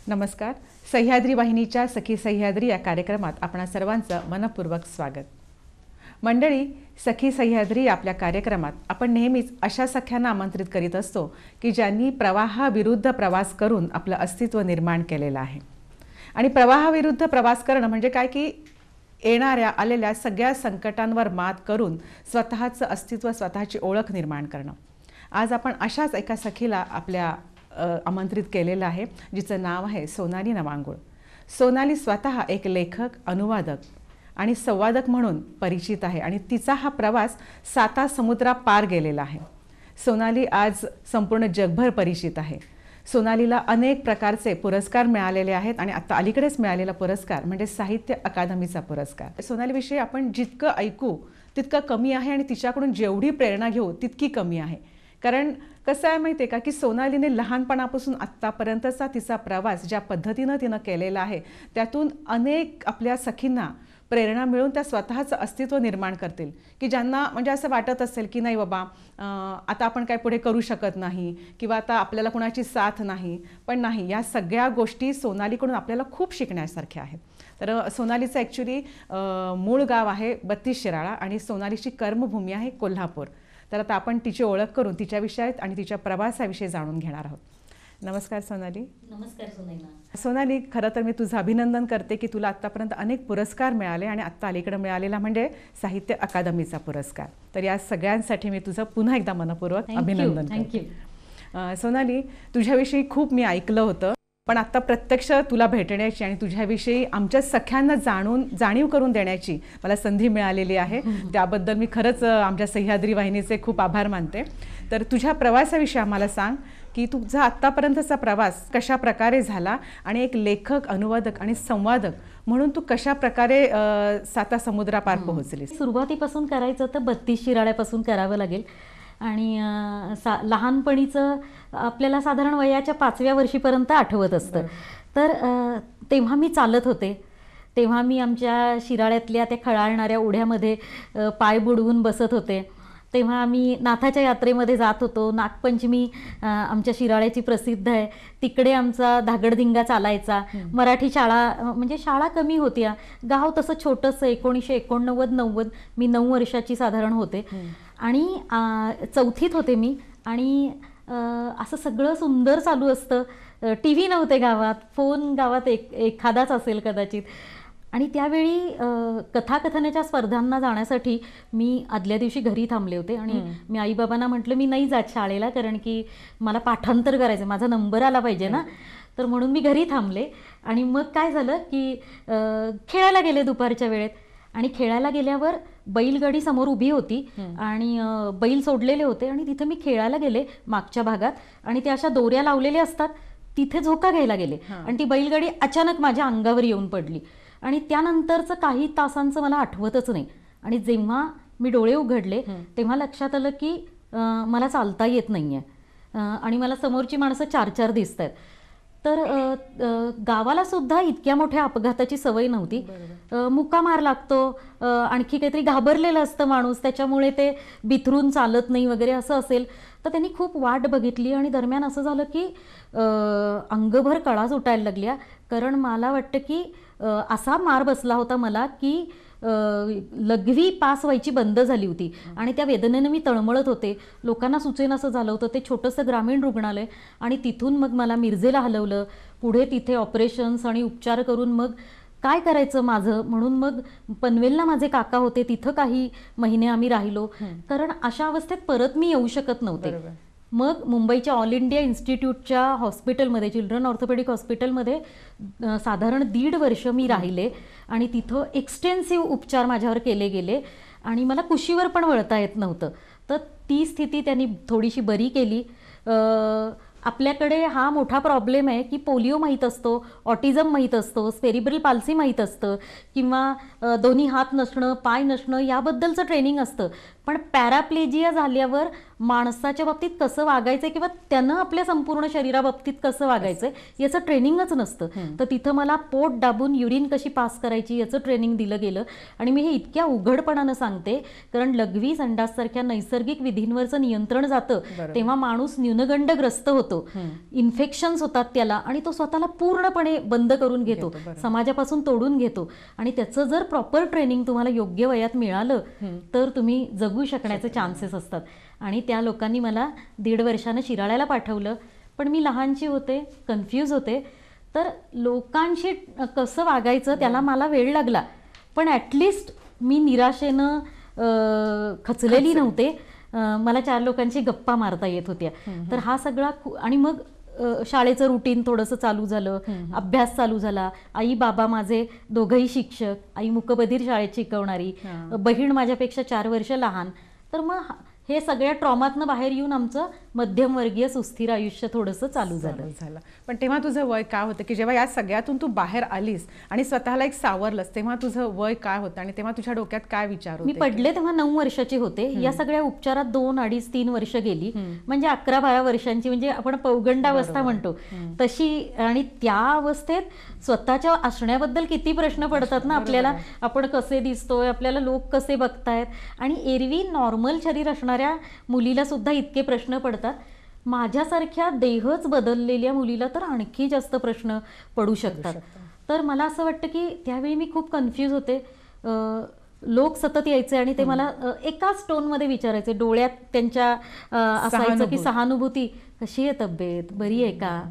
नमस्कार. सह्याद्री वाहिनीच्या सखी सह्याद्री या कार्यक्रमात आपणा सर्वांचं मनपूर्वक स्वागत. मंडळी, सखी सह्याद्री आपल्या कार्यक्रमात आपण नेहमीच अशा सख्यांना आमंत्रित करीत असतो की ज्यांनी प्रवाहाविरुद्ध प्रवास करून आपलं अस्तित्व निर्माण केलेलं आहे. आणि प्रवाहाविरुद्ध प्रवास करणं म्हणजे काय की येणाऱ्या आलेल्या सगळ्या संकटांवर मात करून स्वतःचं अस्तित्व, स्वतःची ओळख निर्माण करणं. आज आपण अशाच एका सखीला आपल्या आमंत्रित केलेलं आहे, जिचं नाव आहे सोनाली नवांगुळ. सोनाली स्वतः एक लेखक, अनुवादक आणि संवादक म्हणून परिचित आहे आणि तिचा हा प्रवास 7 समुद्रापार गेलेला आहे. सोनाली आज संपूर्ण जगभर परिचित आहे. सोनालीला अनेक प्रकारचे पुरस्कार मिळालेले आहेत आणि आता अलीकडेच मिळालेला पुरस्कार म्हणजे साहित्य अकादमीचा पुरस्कार. सोनालीविषयी आपण जितकं ऐकू तितकं कमी आहे आणि तिच्याकडून जेवढी प्रेरणा घेऊ तितकी कमी आहे. कारण कसं आहे माहिती आहे का की सोनालीने लहानपणापासून आत्तापर्यंतचा तिचा प्रवास ज्या पद्धतीनं तिनं केलेला आहे त्यातून अनेक आपल्या सखींना प्रेरणा मिळून त्या स्वतःचं अस्तित्व निर्माण करतील की ज्यांना म्हणजे असं वाटत असेल की नाही बाबा आता आपण काय पुढे करू शकत नाही किंवा आता आपल्याला कुणाची साथ नाही. पण नाही, या सगळ्या गोष्टी सोनालीकडून आपल्याला खूप शिकण्यासारख्या आहेत. तर सोनालीचं ॲक्च्युली मूळ गाव आहे 32 शिराळा आणि सोनालीची कर्मभूमी आहे कोल्हापूर. तर आता आपण तिची ओळख करून तिच्याविषयी आणि तिच्या प्रवासाविषयी जाणून घेणार आहोत. नमस्कार सोनाली. नमस्कार सोनाली. सोनाली, खरं तर मी तुझं अभिनंदन करते की तुला आत्तापर्यंत अनेक पुरस्कार मिळाले आणि आत्ता अलीकडे मिळालेला म्हणजे साहित्य अकादमीचा पुरस्कार. तर या सगळ्यांसाठी मी तुझं पुन्हा एकदा मनपूर्वक अभिनंदन करते. सोनाली, तुझ्याविषयी खूप मी ऐकलं होतं, पण आता प्रत्यक्ष तुला भेटण्याची आणि तुझ्याविषयी आमच्या सख्यांना जाणीव करून देण्याची मला संधी मिळालेली आहे. त्याबद्दल मी खरंच आमच्या सह्याद्री वाहिनीचे खूप आभार मानते. तर तुझ्या प्रवासाविषयी आम्हाला सांग की तुझा आत्तापर्यंतचा प्रवास कशा प्रकारे झाला आणि एक लेखक, अनुवादक आणि संवादक म्हणून तू कशा प्रकारे 7 समुद्रापार पोहोचलीस. सुरुवातीपासून करायचं तर 32 शिराळ्यापासून करावं लागेल. आणि लहानपणीचं आपल्याला साधारण वयाच्या 5व्या वर्षीपर्यंत आठवत असतं. तर तेव्हा मी चालत होते. तेव्हा मी आमच्या शिराळ्यातल्या त्या खळाळणाऱ्या ओढ्यामध्ये पाय बुडवून बसत होते. तेव्हा आम्ही नाथाच्या यात्रेमध्ये जात होतो. नागपंचमी आमच्या शिराळ्याची प्रसिद्ध आहे, तिकडे आमचा धागडधिंगा चालायचा. मराठी शाळा म्हणजे शाळा कमी होत्या, गाव तसं छोटंसं. 1989-90 मी 9 वर्षाची साधारण होते आणि 4थीत होते मी. आणि असं सगळं सुंदर चालू असतं. टी व्ही नव्हते गावात, फोन गावात एखादाच असेल कदाचित. आणि त्यावेळी कथाकथनाच्या स्पर्धांना जाण्यासाठी मी आदल्या दिवशी घरी थांबले होते आणि मी आईबाबांना म्हटलं मी नाही जात शाळेला, कारण की मला पाठांतर करायचं, माझा नंबर आला पाहिजे ना. तर म्हणून मी घरी थांबले. आणि मग काय झालं की खेळायला गेले दुपारच्या वेळेत. आणि खेळायला गेल्यावर बैलगाडी समोर उभी होती आणि बैल सोडलेले होते आणि तिथे मी खेळायला गेले मागच्या भागात. आणि त्या अशा दोऱ्या लावलेल्या असतात, तिथे झोका घ्यायला गेले आणि ती बैलगाडी अचानक माझ्या अंगावर येऊन पडली. आणि त्यानंतरचं काही तासांचं मला आठवतच नाही. आणि जेव्हा मी डोळे उघडले तेव्हा लक्षात आलं की मला चालता येत नाही आहे आणि मला समोरची माणसं 4-4 दिसत आहेत. तर गावाला सुद्धा इतक्या मोठ्या अपघाताची सवय नव्हती. मुका मार लागतो, आणखी काहीतरी घाबरलेलं असतं माणूस, त्याच्यामुळे ते बिथरून चालत नाही वगैरे असं असेल. तर त्यांनी खूप वाट बघितली आणि दरम्यान असं झालं की अंगभर कळा सुटायला लागल्या. कारण मला वाटतं की असा मार बसला होता मला की लघवी पास व्हायची बंद झाली होती आणि त्या वेदनेनं मी तळमळत होते. लोकांना सुचेन असं झालं होतं. ते छोटंसं ग्रामीण रुग्णालय आणि तिथून मग मला मिरजेला हलवलं. पुढे तिथे ऑपरेशन्स आणि उपचार करून मग काय करायचं माझं म्हणून मग पनवेलला माझे काका होते, तिथं काही महिने आम्ही राहिलो. कारण अशा अवस्थेत परत मी येऊ शकत नव्हते. मग मुंबईच्या ऑल इंडिया इन्स्टिट्यूटच्या हॉस्पिटलमध्ये, चिल्ड्रन ऑर्थोपेडिक हॉस्पिटलमध्ये साधारण 1.5 वर्ष मी राहिले आणि तिथं एक्सटेन्सिव्ह उपचार माझ्यावर केले गेले आणि मला कुशीवर पण वळता येत नव्हतं. तर ती स्थिती त्यांनी थोडीशी बरी केली. आपल्याकडे हा मोठा प्रॉब्लेम आहे की पोलिओ माहीत असतो, ऑटिझम माहीत असतो, सेरिब्रल पाल्सी माहीत असतं किंवा दोन्ही हात नसणं, पाय नसणं याबद्दलचं ट्रेनिंग असतं. पण पॅराप्लेजिया झाल्यावर माणसाच्या बाबतीत कसं वागायचं किंवा त्यानं आपल्या संपूर्ण शरीराबाबतीत कसं वागायचं याचं ट्रेनिंगच नसतं. तर तिथं मला पोट दाबून युरिन कशी पास करायची याचं ट्रेनिंग दिलं गेलं. आणि मी हे इतक्या उघडपणानं सांगते कारण लघवी संडाससारख्या नैसर्गिक विधींवरचं नियंत्रण जातं तेव्हा माणूस न्यूनगंडग्रस्त होतो, इन्फेक्शन्स होतात त्याला आणि तो स्वतःला पूर्णपणे बंद करून घेतो, समाजापासून तोडून घेतो. आणि त्याचं जर प्रॉपर ट्रेनिंग तुम्हाला योग्य वयात मिळालं तर तुम्ही जगू शकण्याचे चान्सेस असतात. आणि त्या लोकांनी मला 1.5 वर्षानं शिराळ्याला पाठवलं. पण मी लहानची होते, कन्फ्यूज होते, तर लोकांशी कसं वागायचं त्याला मला वेळ लागला. पण ॲटलिस्ट मी निराशेनं खचलेली नव्हते. मला 4 लोकांची गप्पा मारता येत होत्या. तर हा सगळा आणि मग शाळेचं रुटीन थोडंसं चालू झालं, अभ्यास चालू झाला. आई बाबा माझे दोघंही शिक्षक, आई मूकबधीर शाळेत शिकवणारी, बहीण माझ्यापेक्षा 4 वर्ष लहान. तर मग हे सगळ्या ट्रॉमातनं बाहेर येऊन आमचं मध्यमवर्गीय सुस्थिर आयुष्य थोडंसं चालू झालं. पण तेव्हा तुझं वय काय होतं की जेव्हा या सगळ्यातून तू बाहेर आलीस आणि स्वतःला एक सावरलंस, तेव्हा तुझं वय काय होतं आणि तेव्हा तुझ्या डोक्यात काय विचार होते? मी पडले तेव्हा 9 वर्षाची होते. या सगळ्या उपचारात 2, 2.5, 3 वर्ष गेली. म्हणजे 11-12 वर्षांची, म्हणजे आपण पौगंडावस्था म्हणतो तशी. आणि त्या अवस्थेत स्वतःच्या असण्याबद्दल किती प्रश्न पडतात ना आपल्याला. आपण कसे दिसतोय, आपल्याला लोक कसे बघतायत. आणि एरवी नॉर्मल शरीर असणाऱ्या मुलीला सुद्धा इतके प्रश्न पडतात. माझ्यासारख्या देहच बदललेल्या मुलीला तर आणखी जास्त प्रश्न पडू शकतात. तर मला असं वाटतं की त्यावेळी मी खूप कन्फ्यूज होते. लोक सतत यायचे आणि ते मला एकाच टोनमध्ये विचारायचे, डोळ्यात त्यांच्या असायचं की सहानुभूती, कशी आहे तब्येत, बरी आहे का,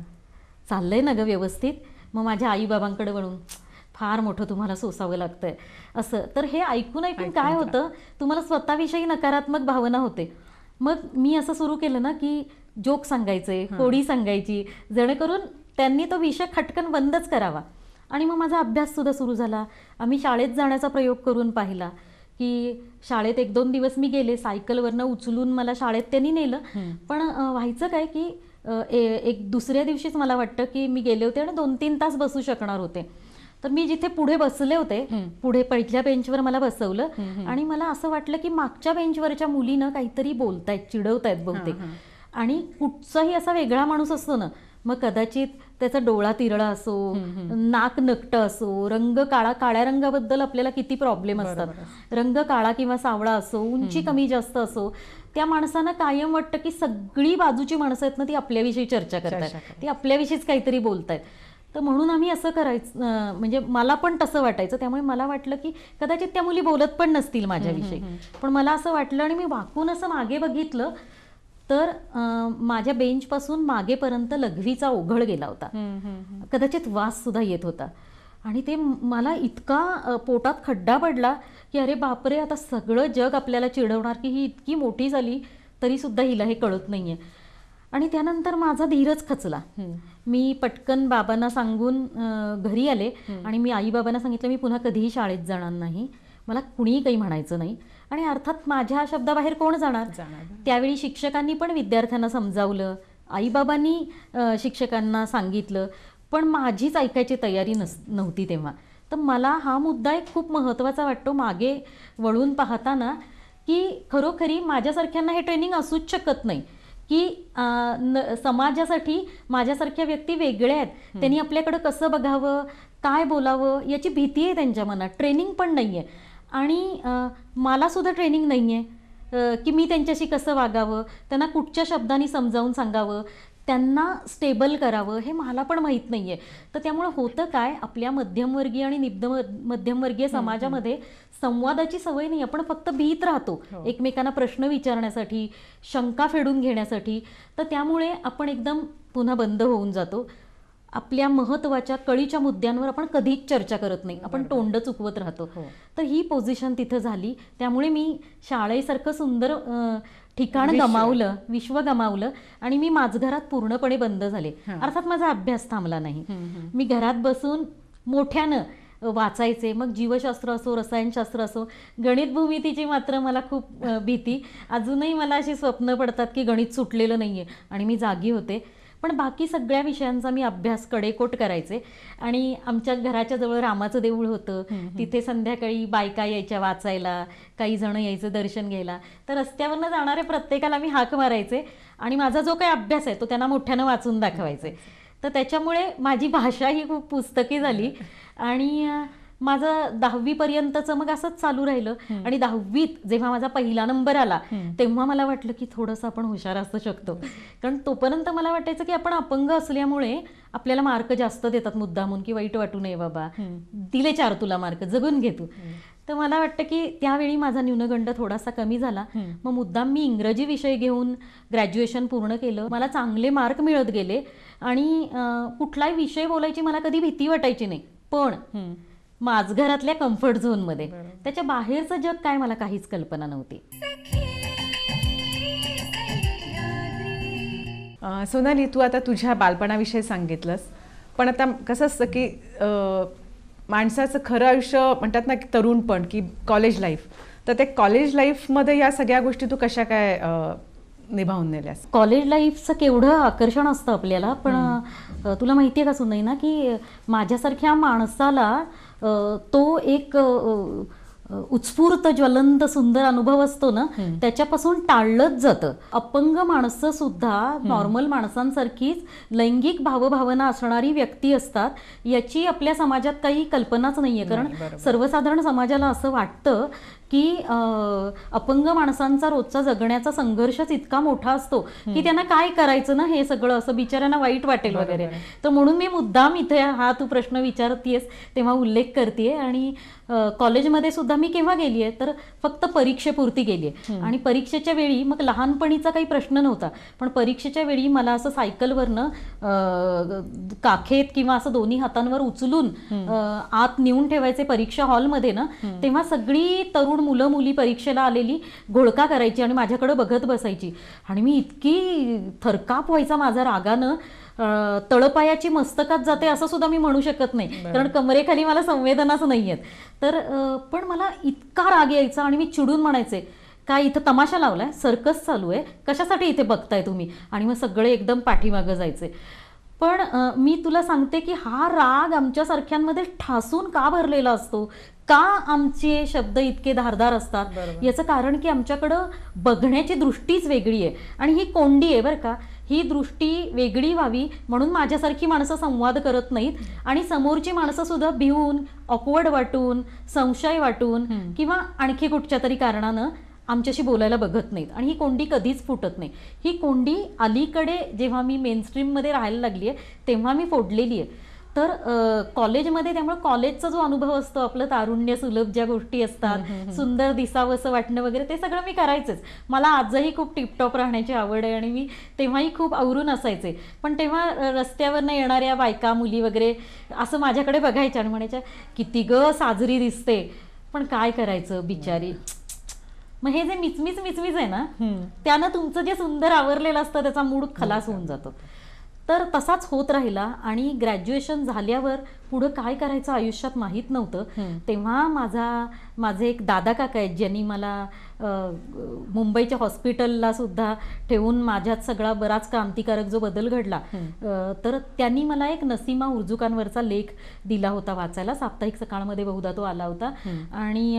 चाललंय ना ग व्यवस्थित. मग माझ्या आईबाबांकडे वळून, फार मोठं तुम्हाला सोसावं लागतंय असं. तर हे ऐकून काय होतं, तुम्हाला स्वतःविषयी नकारात्मक भावना होते. मग मी असं सुरू केलं ना की जोक सांगायचे, कोडी सांगायची, जेणेकरून त्यांनी तो विषय खटकन बंदच करावा. आणि मग माझा अभ्यास सुद्धा सुरू झाला. आम्ही शाळेत जाण्याचा प्रयोग करून पाहिला की शाळेत 1-2 दिवस मी गेले, सायकलवरनं उचलून मला शाळेत त्यांनी नेलं. पण व्हायचं काय की एक दुसऱ्या दिवशीच मला वाटतं की मी गेले होते आणि 2-3 तास बसू शकणार होते. तर मी जिथे पुढे बसले होते, पुढे पहिल्या बेंचवर मला बसवलं आणि मला असं वाटलं की मागच्या बेंचवरच्या मुलीनं काहीतरी बोलतायत, चिडवतायत बहुतेक. आणि कुठचाही असा वेगळा माणूस असतो ना, मग कदाचित त्याचा डोळा तिरळा असो, नाक नकटं असो, रंग काळा, काळ्या रंगाबद्दल आपल्याला किती प्रॉब्लेम असतात, रंग काळा किंवा सावळा असो, उंची कमी जास्त असो, त्या माणसानं कायम वाटतं की सगळी बाजूची माणसं आहेत ना ती आपल्याविषयी चर्चा करतात, ती आपल्याविषयीच काहीतरी बोलतायत. तर म्हणून आम्ही असं करायचं, म्हणजे मला पण तसं वाटायचं. त्यामुळे मला वाटलं की कदाचित त्या मुली बोलत पण नसतील माझ्याविषयी. पण मला असं वाटलं आणि मी वाकून असं मागे बघितलं तर माझ्या बेंचपासून मागेपर्यंत लघवीचा ओघळ गेला होता. कदाचित वास सुद्धा येत होता. आणि ते मला इतका पोटात खड्डा पडला की अरे बापरे, आता सगळं जग आपल्याला चिडवणार की ही इतकी मोठी झाली तरी सुद्धा हिला हे कळत नाहीये. आणि त्यानंतर माझा धीरच खचला. मी पटकन बाबांना सांगून घरी आले आणि मी आईबाबांना सांगितलं मी पुन्हा कधीही शाळेत जाणार नाही, मला कुणीही काही म्हणायचं नाही. आणि अर्थात माझ्या शब्दाबाहेर कोण जाणार. त्यावेळी शिक्षकांनी पण विद्यार्थ्यांना समजावलं, आईबाबांनी शिक्षकांना सांगितलं, पण माझीच ऐकायची तयारी नव्हती तेव्हा. तर मला हा मुद्दा एक खूप महत्त्वाचा वाटतो मागे वळून पाहताना, की खरोखरी माझ्यासारख्यांना हे ट्रेनिंग असूच शकत नाही की समाजासाठी माझ्यासारख्या व्यक्ती वेगळ्या आहेत, त्यांनी आपल्याकडं कसं बघावं, काय बोलावं याची भीती आहे त्यांच्या मनात. ट्रेनिंग पण नाही आहे आणि मला सुद्धा ट्रेनिंग नाही आहे की मी त्यांच्याशी कसं वागावं, त्यांना कुठच्या शब्दांनी समजावून सांगावं, त्यांना स्टेबल करावं, हे मला पण माहीत नाही आहे. तर त्यामुळं होतं काय, आपल्या मध्यमवर्गीय आणि मध्यमवर्गीय समाजामध्ये संवादाची सवय नाही. आपण फक्त भीत राहतो एकमेकांना प्रश्न विचारण्यासाठी, शंका फेडून घेण्यासाठी. तर त्यामुळे आपण एकदम पुन्हा बंद होऊन जातो. आपल्या महत्त्वाच्या कळीच्या मुद्द्यांवर आपण कधीच चर्चा करत नाही, आपण तोंड चुकवत राहतो. तर ही पोझिशन तिथं झाली. त्यामुळे मी शाळेसारखं सुंदर ठिकाण गमावलं, विश्व गमावलं आणि मी माझघरात पूर्णपणे बंद झाले. अर्थात माझा अभ्यास थांबला नाही. मी घरात बसून मोठ्यानं वाचायचे. मग जीवशास्त्र असो, रसायनशास्त्र असो, गणित भूमितीची मात्र मला खूप भीती. अजूनही मला अशी स्वप्न पडतात की गणित सुटलेलं नाहीये आणि मी जागी होते. पण बाकी सगळ्या विषयांचा मी अभ्यास कडेकोट करायचे. आणि आमच्या घराच्या जवळ रामाचं देऊळ होतं, तिथे संध्याकाळी बायका यायच्या वाचायला, काही जण यायचं दर्शन घ्यायला. तर रस्त्यावरनं जाणाऱ्या प्रत्येकाला मी हाक मारायचे आणि माझा जो काही अभ्यास आहे तो त्यांना मोठ्यानं वाचून दाखवायचे. तर त्याच्यामुळे माझी भाषा ही खूप पुस्तकी झाली. आणि माझं 10वी पर्यंतचं मग असंच चालू राहिलं. आणि 10वीत जेव्हा माझा पहिला नंबर आला तेव्हा मला वाटलं की थोडंसं आपण हुशार असू शकतो. कारण तोपर्यंत मला वाटायचं की आपण अपंग असल्यामुळे आपल्याला मार्क जास्त देतात मुद्दामून, की वाईट वाटू नये बाबा, दिले 4 तुला मार्क, जगून घे तू. तर मला वाटतं की त्यावेळी माझा न्यूनगंड थोडासा कमी झाला. मग मुद्दाम मी इंग्रजी विषय घेऊन ग्रॅज्युएशन पूर्ण केलं. मला चांगले मार्क मिळत गेले आणि कुठलाही विषय बोलायची मला कधी भीती वाटायची नाही. पण माझघरातल्या कम्फर्ट झोनमध्ये, त्याच्या बाहेरचं जग काय मला काहीच कल्पना नव्हती. सोनाली, तू आता तुझ्या बालपणाविषयी सांगितलंस, पण आता कसं असतं की माणसाचं खरं आयुष्य म्हणतात ना की तरुणपण, की कॉलेज लाईफ, तर ते कॉलेज लाईफमध्ये या सगळ्या गोष्टी तू कशा काय निभावून नेल्यास? कॉलेज लाईफचं केवढं आकर्षण असतं आपल्याला. पण तुला माहिती आहे का सुनई ना, की माझ्यासारख्या माणसाला तो एक उत्स्फूर्त ज्वलंत सुंदर अनुभव असतो ना, त्याच्यापासून टाळलंच जातं. अपंग माणसं सुद्धा नॉर्मल माणसांसारखीच लैंगिक भावभावना असणारी व्यक्ती असतात, याची आपल्या समाजात काही कल्पनाच नाहीये. कारण सर्वसाधारण समाजाला असं वाटतं की अपंग माणसांचा रोजचा जगण्याचा संघर्षच इतका मोठा असतो की त्यांना काय करायचं ना हे सगळं, असं बिचाऱ्यांना वाईट वाटेल वगैरे. तर म्हणून मी मुद्दाम इथे हा तू प्रश्न विचारतेस तेव्हा उल्लेख करतेय. आणि कॉलेजमध्ये सुद्धा मी केव्हा गेलीये तर फक्त परीक्षेपुरती गेलीये. आणि परीक्षेच्या वेळी मग लहानपणीचा काही प्रश्न नव्हता, पण परीक्षेच्या वेळी मला असं सायकलवरनं काखेत किंवा असं दोन्ही हातांवर उचलून आत नेऊन ठेवायचे परीक्षा हॉलमध्ये ना, तेव्हा सगळी तरुण मुलं मुली परीक्षेला आलेली घोळका करायची आणि माझ्याकडे बघत बसायची. आणि मी इतकी थरकाप व्हायचा माझा रागानं, तळपायाची मस्तकात जाते असं सुद्धा मी म्हणू शकत नाही, कारण कमरेखाली मला संवेदनाच नाही आहेत. तर पण मला इतका राग यायचा आणि मी चिडून म्हणायचे, काय इथं तमाशा लावलाय, सर्कस चालू आहे, कशासाठी इथे बघताय तुम्ही? आणि मग सगळे एकदम पाठीमागं जायचे. पण मी तुला सांगते की हा राग आमच्यासारख्यांमध्ये ठासून का भरलेला असतो, का आमचे शब्द इतके धारदार असतात, याचं कारण की आमच्याकडं बघण्याची दृष्टीच वेगळी आहे. आणि ही कोंडी आहे बरं का. ही दृष्टी वेगळी व्हावी म्हणून माझ्यासारखी माणसं संवाद करत नाहीत, आणि समोरची माणसं सुद्धा भिवून, ऑकवर्ड वाटून, संशय वाटून किंवा आणखी कुठच्या तरी कारणानं आमच्याशी बोलायला बघत नाहीत. आणि ही कोंडी कधीच फुटत नाही. ही कोंडी अलीकडे जेव्हा मी मेनस्ट्रीममध्ये राहायला लागली आहे तेव्हा मी फोडलेली आहे. तर कॉलेजमध्ये, त्यामुळे कॉलेजचा जो अनुभव असतो, आपलं तारुण्य सुलभ ज्या गोष्टी असतात, सुंदर दिसावंसं वाटणं वगैरे, ते सगळं मी करायचेच. मला आजही खूप टिपटॉप राहण्याची आवड आहे आणि मी तेव्हाही खूप आवरून असायचे. पण तेव्हा रस्त्यावरनं येणाऱ्या बायका मुली वगैरे असं माझ्याकडे बघायच्या आणि म्हणायच्या, किती ग साजरी दिसते. पण काय करायचं बिचारी. मग हे जे मिचमिच मिचमिच आहे ना, त्यानं तुमचं जे सुंदर आवरलेलं असतं त्याचा मूड खलास होऊन जातो. तर तसाच होत राहिला. आणि ग्रॅज्युएशन झाल्यावर पुढं काय करायचं आयुष्यात माहीत नव्हतं. तेव्हा माझे एक दादा काका आहेत ज्यांनी मला मुंबईच्या हॉस्पिटलला सुद्धा ठेवून माझ्यात सगळा बराच क्रांतिकारक जो बदल घडला, तर त्यांनी मला एक नसीमा उर्जुकांवरचा लेख दिला होता वाचायला. साप्ताहिक सकाळमध्ये बहुधा तो आला होता आणि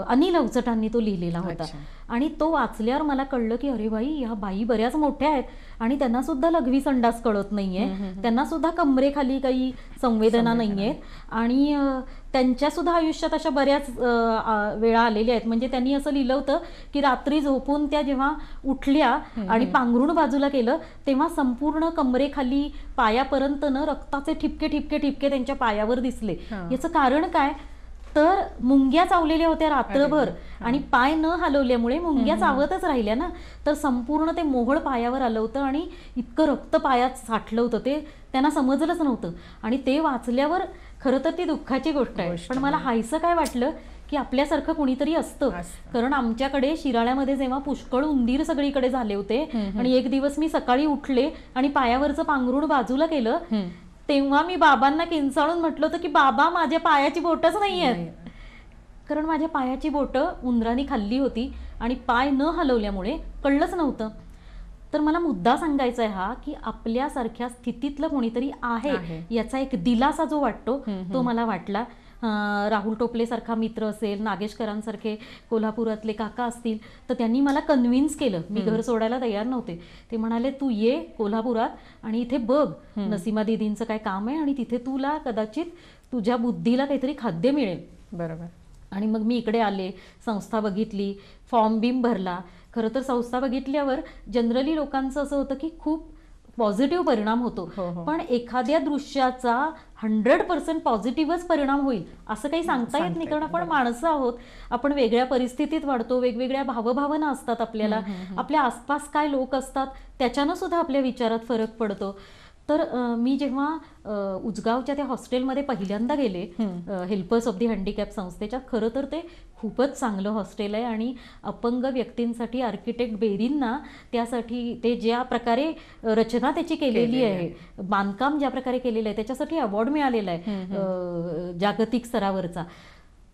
अनिल अवचटांनी तो लिहिलेला होता. आणि तो वाचल्यावर मला कळलं की अरे बाई, ह्या बाई बऱ्याच मोठ्या आहेत आणि त्यांना सुद्धा लघवी संडास कळत नाहीये, त्यांना सुद्धा कमरेखाली काही संवेदना नाहीयेत, आणि त्यांच्या सुद्धा आयुष्यात अशा बऱ्याच वेळा आलेल्या आहेत. म्हणजे त्यांनी असं लिहिलं होतं की रात्री झोपून त्या जेव्हा उठल्या आणि पांघरुण बाजूला केलं तेव्हा संपूर्ण कमरेखाली पायापर्यंत न रक्ताचे ठिपके ठिपके ठिपके त्यांच्या पायावर दिसले. याचं कारण काय, तर मुंग्या चावलेल्या होत्या रात्रभर आणि पाय न हलवल्यामुळे मुंग्या चावतच राहिल्या ना, तर संपूर्ण ते मोहळ पायावर आलं होतं आणि इतकं रक्त पायात साठलं होतं, ते त्यांना समजलंच नव्हतं. आणि ते वाचल्यावर खरं तर ती दुःखाची गोष्ट आहे, पण मला हायसं काय वाटलं की आपल्यासारखं कुणीतरी असतं. कारण आमच्याकडे शिराळ्यामध्ये जेव्हा पुष्कळ उंदीर सगळीकडे झाले होते आणि एक दिवस मी सकाळी उठले आणि पायावरचं पांघरुण बाजूला केलं, तेव्हा मी बाबांना किंचाळून म्हटलं होतं की बाबा, माझ्या पायाची बोटच नाही आहेत. कारण माझ्या पायाची बोटं उंदरांनी खाल्ली होती आणि पाय न हलवल्यामुळे कळलंच नव्हतं. तर मला मुद्दा सांगायचा आहे हा की आपल्यासारख्या स्थितीतलं कोणीतरी आहे याचा एक दिलासा जो वाटतो तो मला वाटला. राहुल टोपले सारखा मित्र असेल, नागेशकरांसारखे कोल्हापुरातले काका असतील, तर त्यांनी मला कन्व्हिन्स केलं. मी घर सोडायला तयार नव्हते. ते म्हणाले तू ये कोल्हापुरात आणि इथे बघ नसीमा दीदींचं काय काम आहे आणि तिथे तुला कदाचित तुझ्या बुद्धीला काहीतरी खाद्य मिळेल. बरोबर. आणि मग मी इकडे आले, संस्था बघितली, फॉर्म बिम भरला. खरं तर संस्था बघितल्यावर जनरली लोकांचं असं होतं की खूप पॉझिटिव्ह परिणाम होतो, पण एखाद्या दृश्याचा 100% पॉझिटिव्हच परिणाम होईल असं काही सांगता येत नाही. कारण आपण माणसं आहोत, आपण वेगळ्या परिस्थितीत वाढतो, वेगवेगळ्या भावभावना असतात आपल्याला, आपल्या आसपास काय लोक असतात त्याच्यानं सुद्धा आपल्या विचारात फरक पडतो. तर मी जेव्हा उजगावच्या त्या हॉस्टेलमध्ये पहिल्यांदा गेले, हेल्पर्स ऑफ दी हँडिकॅप संस्थेच्या, खरं तर ते खूपच चांगलं हॉस्टेल आहे आणि अपंग व्यक्तींसाठी आर्किटेक्ट बेरींना त्यासाठी ते ज्या प्रकारे रचना त्याची केलेली आहे, बांधकाम ज्या प्रकारे केलेलं आहे त्याच्यासाठी अवॉर्ड मिळालेला आहे जागतिक स्तरावरचा.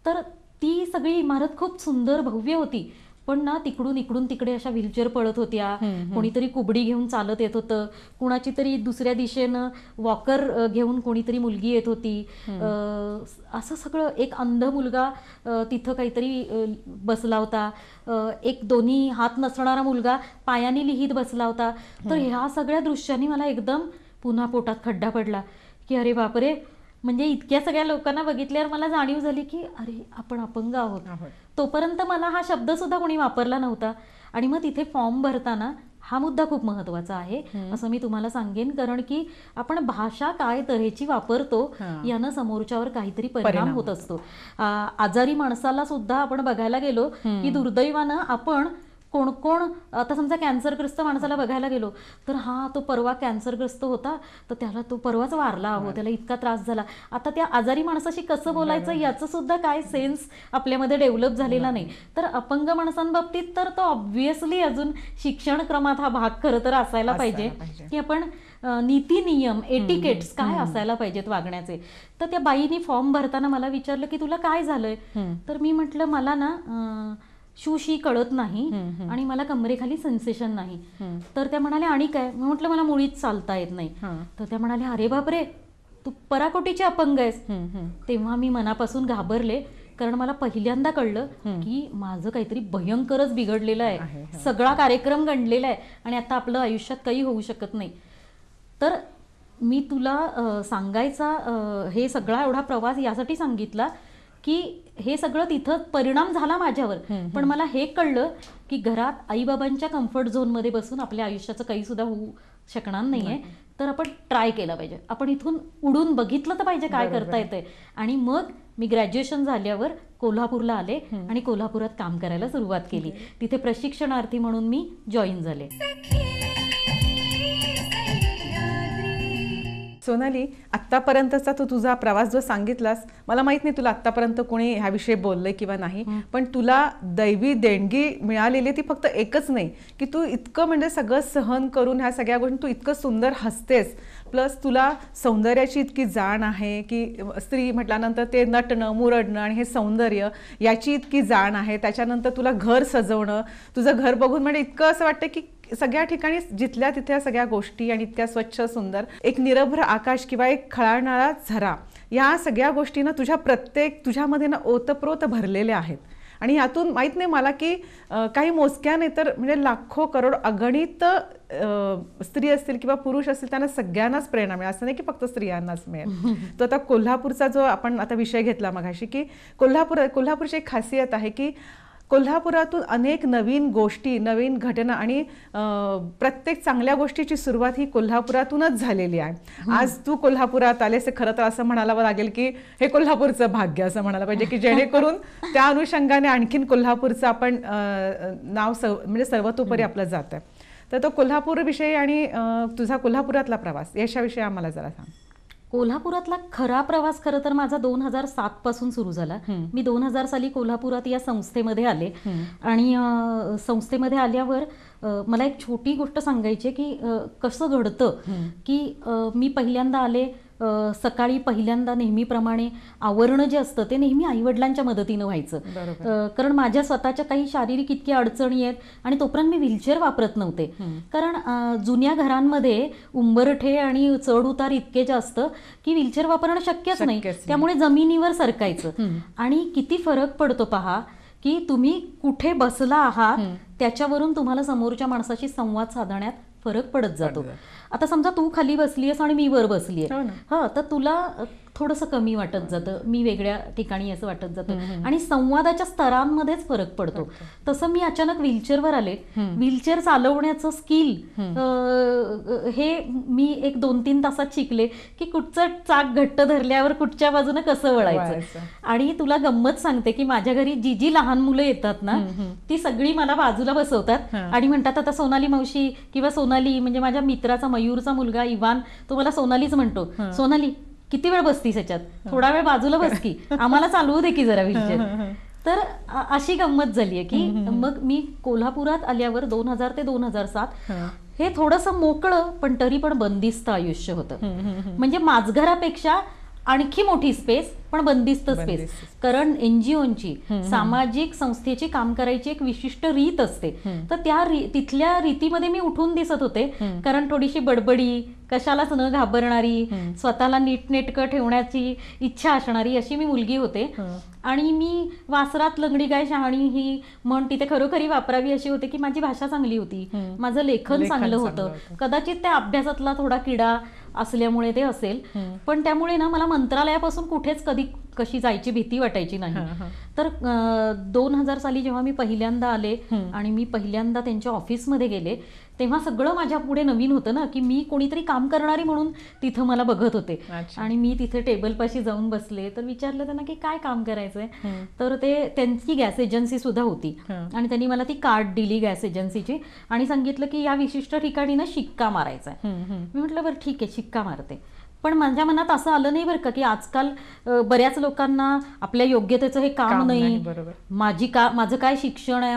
तर ती सगळी इमारत खूप सुंदर भव्य होती, पण ना तिकडून इकडून तिकडे अशा व्हीलचेअर पळत होत्या, कोणीतरी कुबडी घेऊन चालत येत होतं, कुणाची तरी दुसऱ्या दिशेनं वॉकर घेऊन कोणीतरी मुलगी येत होती, असं सगळं. एक अंध मुलगा तिथं काहीतरी बसला होता, एक दोन्ही हात नसणारा मुलगा पायाने लिहित बसला होता. तर ह्या सगळ्या दृश्यांनी मला एकदम पुन्हा पोटात खड्डा पडला की अरे बापरे, म्हणजे इतक्या सगळ्या लोकांना बघितल्यावर मला जाणीव झाली की अरे आपण अपंग आहोत. तोपर्यंत मला हा शब्द सुद्धा कोणी वापरला नव्हता. आणि मग तिथे फॉर्म भरताना हा मुद्दा खूप महत्वाचा आहे असं मी तुम्हाला सांगेन, कारण की आपण भाषा काय तऱ्हेची वापरतो यानं समोरच्यावर काहीतरी परिणाम होत असतो. आजारी माणसाला सुद्धा आपण बघायला गेलो की दुर्दैवानं आपण कोण कोण, आता समजा कॅन्सरग्रस्त माणसाला बघायला गेलो तर हा तो परवा कॅन्सरग्रस्त होता तर त्याला तो परवाच वारला, हो त्याला इतका त्रास झाला. आता त्या आजारी माणसाशी कसं बोलायचं याचं सुद्धा काय सेन्स आपल्यामध्ये डेव्हलप झालेला नाही. तर अपंग माणसांबाबतीत तर तो ऑब्व्हियसली अजून शिक्षण क्रमात हा भाग खरं तर असायला पाहिजे की आपण नीती नियम एटिकेट्स काय असायला पाहिजेत वागण्याचे. तर त्या बाईनी फॉर्म भरताना मला विचारलं की तुला काय झालंय, तर मी म्हटलं मला ना शूशी कळत नाही आणि मला कमरेखाली सेन्सेशन नाही. तर त्या म्हणाल्या आणि काय, मी म्हटलं मला मुळीच चालता येत नाही. तर त्या म्हणाल्या अरे बापरे तू पराकोटीचे अपंग आहेस. तेव्हा मी मनापासून घाबरले, कारण मला पहिल्यांदा कळलं की माझं काहीतरी भयंकरच बिघडलेलं आहे, सगळा कार्यक्रम गणलेला आहे आणि आता आपलं आयुष्यात काही होऊ शकत नाही. तर मी तुला सांगायचा हे सगळा एवढा प्रवास यासाठी सांगितला की हे सगळं तिथं परिणाम झाला माझ्यावर, पण मला हे कळलं की घरात आईबाबांच्या कम्फर्ट झोनमध्ये बसून आपल्या आयुष्याचं काही सुद्धा होऊ शकणार नाहीये. तर आपण ट्राय केलं पाहिजे, आपण इथून उडून बघितलं तर पाहिजे काय करता येतंय. आणि मग मी ग्रॅज्युएशन झाल्यावर कोल्हापूरला आले आणि कोल्हापुरात काम करायला सुरुवात केली. तिथे प्रशिक्षणार्थी म्हणून मी जॉईन झाले. सोनाली, आत्तापर्यंतचा तो तुझा प्रवास जो सांगितलास, मला माहित नाही तुला आत्तापर्यंत कोणी ह्याविषयी बोललंय किंवा नाही, पण तुला दैवी देणगी मिळालेली ती फक्त एकच नाही की तू इतकं म्हणजे सगळं सहन करून ह्या सगळ्या गोष्टी तू इतकं सुंदर हसतेस, प्लस तुला सौंदर्याची इतकी जाण आहे की स्त्री म्हटल्यानंतर ते नटणं मुरडणं आणि हे सौंदर्य याची इतकी जाण आहे. त्याच्यानंतर तुला घर सजवणं, तुझं घर बघून म्हणजे इतकं असं वाटतं की सगळ्या ठिकाणी जिथल्या तिथल्या सगळ्या गोष्टी आणि इतक्या स्वच्छ सुंदर, एक निरभ्र आकाश किंवा एक खळाळणारा झरा, या सगळ्या गोष्टींना तुझ्यामध्ये ना ओतप्रोत भरलेल्या आहेत. आणि यातून माहीत नाही मला की काही मोजक्या नाही तर म्हणजे लाखो करोड अगणित स्त्री असतील किंवा पुरुष असतील त्यांना सगळ्यांनाच प्रेरणा मिळेल, असं नाही की फक्त स्त्रियांनाच मिळेल. तो आता कोल्हापूरचा जो आपण आता विषय घेतला मगाशी की कोल्हापूरची एक खासियत आहे की कोल्हापुरातून अनेक नवीन गोष्टी, नवीन घटना आणि प्रत्येक चांगल्या गोष्टीची सुरुवात ही कोल्हापुरातूनच झालेली आहे. आज तू कोल्हापुरात आलेस, खरं तर असं म्हणायला लागेल की हे कोल्हापूरचं भाग्य असं म्हणायला पाहिजे की जेणेकरून त्या अनुषंगाने आणखीन कोल्हापूरचं आपण नाव म्हणजे सर्वतोपरी आपलं जात आहे. तर तो कोल्हापूरविषयी आणि तुझा कोल्हापुरातला प्रवास याच्याविषयी आम्हाला जरा सांग. कोल्हापुरातला खरा प्रवास खरं तर माझा 2007 पासून सुरू झाला. मी 2000 साली कोल्हापुरात या संस्थेमध्ये आले आणि संस्थेमध्ये आल्यावर मला एक छोटी गोष्ट सांगायची की कसं घडतं की मी पहिल्यांदा आले, सकाळी पहिल्यांदा नेहमीप्रमाणे आवरणं जे असतं ते नेहमी आईवडिलांच्या मदतीनं व्हायचं. कारण माझ्या स्वतःच्या काही शारीरिक इतक्या अडचणी आहेत आणि तोपर्यंत मी व्हीलचेअर वापरत नव्हते. कारण जुन्या घरांमध्ये उंबरठे आणि चढ उतार इतके जास्त की व्हीलचेअर वापरणं शक्यच नाही. त्यामुळे जमिनीवर सरकायचं. आणि किती फरक पडतो पहा की तुम्ही कुठे बसला आहात त्याच्यावरून तुम्हाला समोरच्या माणसाशी संवाद साधण्यात फरक पडत जातो. आता समजा तू खाली बसली आहेस आणि मी वर बसली आहे, हा, तर तुला थोडंसं कमी वाटत जातं, मी वेगळ्या ठिकाणी असं वाटत जातं आणि संवादाच्या स्तरांमध्येच फरक पडतो. तसं मी अचानक व्हीलचेअरवर आले. व्हीलचेअर चालवण्याचं स्किल हे मी 1-2-3 तासात शिकले की कुठचं चाक घट्ट धरल्यावर कुठच्या बाजूनं कसं वळायचं. आणि तुला गंमत सांगते की माझ्या घरी जी लहान मुलं येतात ना ती सगळी मला बाजूला बसवतात आणि म्हणतात आता सोनाली मावशी किंवा सोनाली, म्हणजे माझ्या मित्राचा मयूरचा मुलगा इवान तो मला सोनालीच म्हणतो, सोनाली किती वेळ बसतीस याच्यात, थोडा वेळ बाजूला बस की, आम्हाला चालवू दे की जरा व्हीलचेअर. तर अशी गंमत झाली आहे की मग मी कोल्हापुरात आल्यावर 2000 ते 2007 हे थोडंसं मोकळं पण तरी पण बंदिस्त आयुष्य होतं. म्हणजे माझघरापेक्षा आणखी मोठी स्पेस पण बंदिस्त स्पेस. कारण NGOची सामाजिक संस्थेची काम करायची एक विशिष्ट रीत असते. तर तिथल्या रीतीमध्ये मी उठून दिसत होते. कारण थोडीशी बडबडी, कशालाच न घाबरणारी, स्वतःला नीटनेटकं ठेवण्याची इच्छा असणारी अशी मी मुलगी होते. आणि मी वासरात लंगडी गाय शहाणी ही म्हण तिथे खरोखरी वापरावी अशी होते की माझी भाषा चांगली होती, माझं लेखन चांगलं होतं. कदाचित त्या अभ्यासातला थोडा किडा असल्यामुळे ते असेल, पण त्यामुळे ना मला मंत्रालयापासून कुठेच कधी कशी जायची भीती वाटायची नाही. तर 2000 साली जेव्हा मी पहिल्यांदा आले आणि मी पहिल्यांदा त्यांच्या ऑफिसमध्ये गेले तेव्हा सगळं माझ्या पुढे नवीन होतं ना, की मी कोणीतरी काम करणारी म्हणून तिथं मला बघत होते. आणि मी तिथे टेबलपाशी जाऊन बसले तर विचारलं त्यांना की काय काम करायचंय. तर ते त्यांची गॅस एजन्सी सुद्धा होती आणि त्यांनी मला ती कार्ड दिली गॅस एजन्सीची आणि सांगितलं की या विशिष्ट ठिकाणी ना शिक्का मारायचा आहे. मी म्हटलं बरं ठीक आहे, शिक्का मारते. पण माझ्या मनात असं आलं नाही बरं का की आजकाल बऱ्याच लोकांना आपल्या योग्यतेचं हे काम नाही, माझं काय शिक्षण आहे,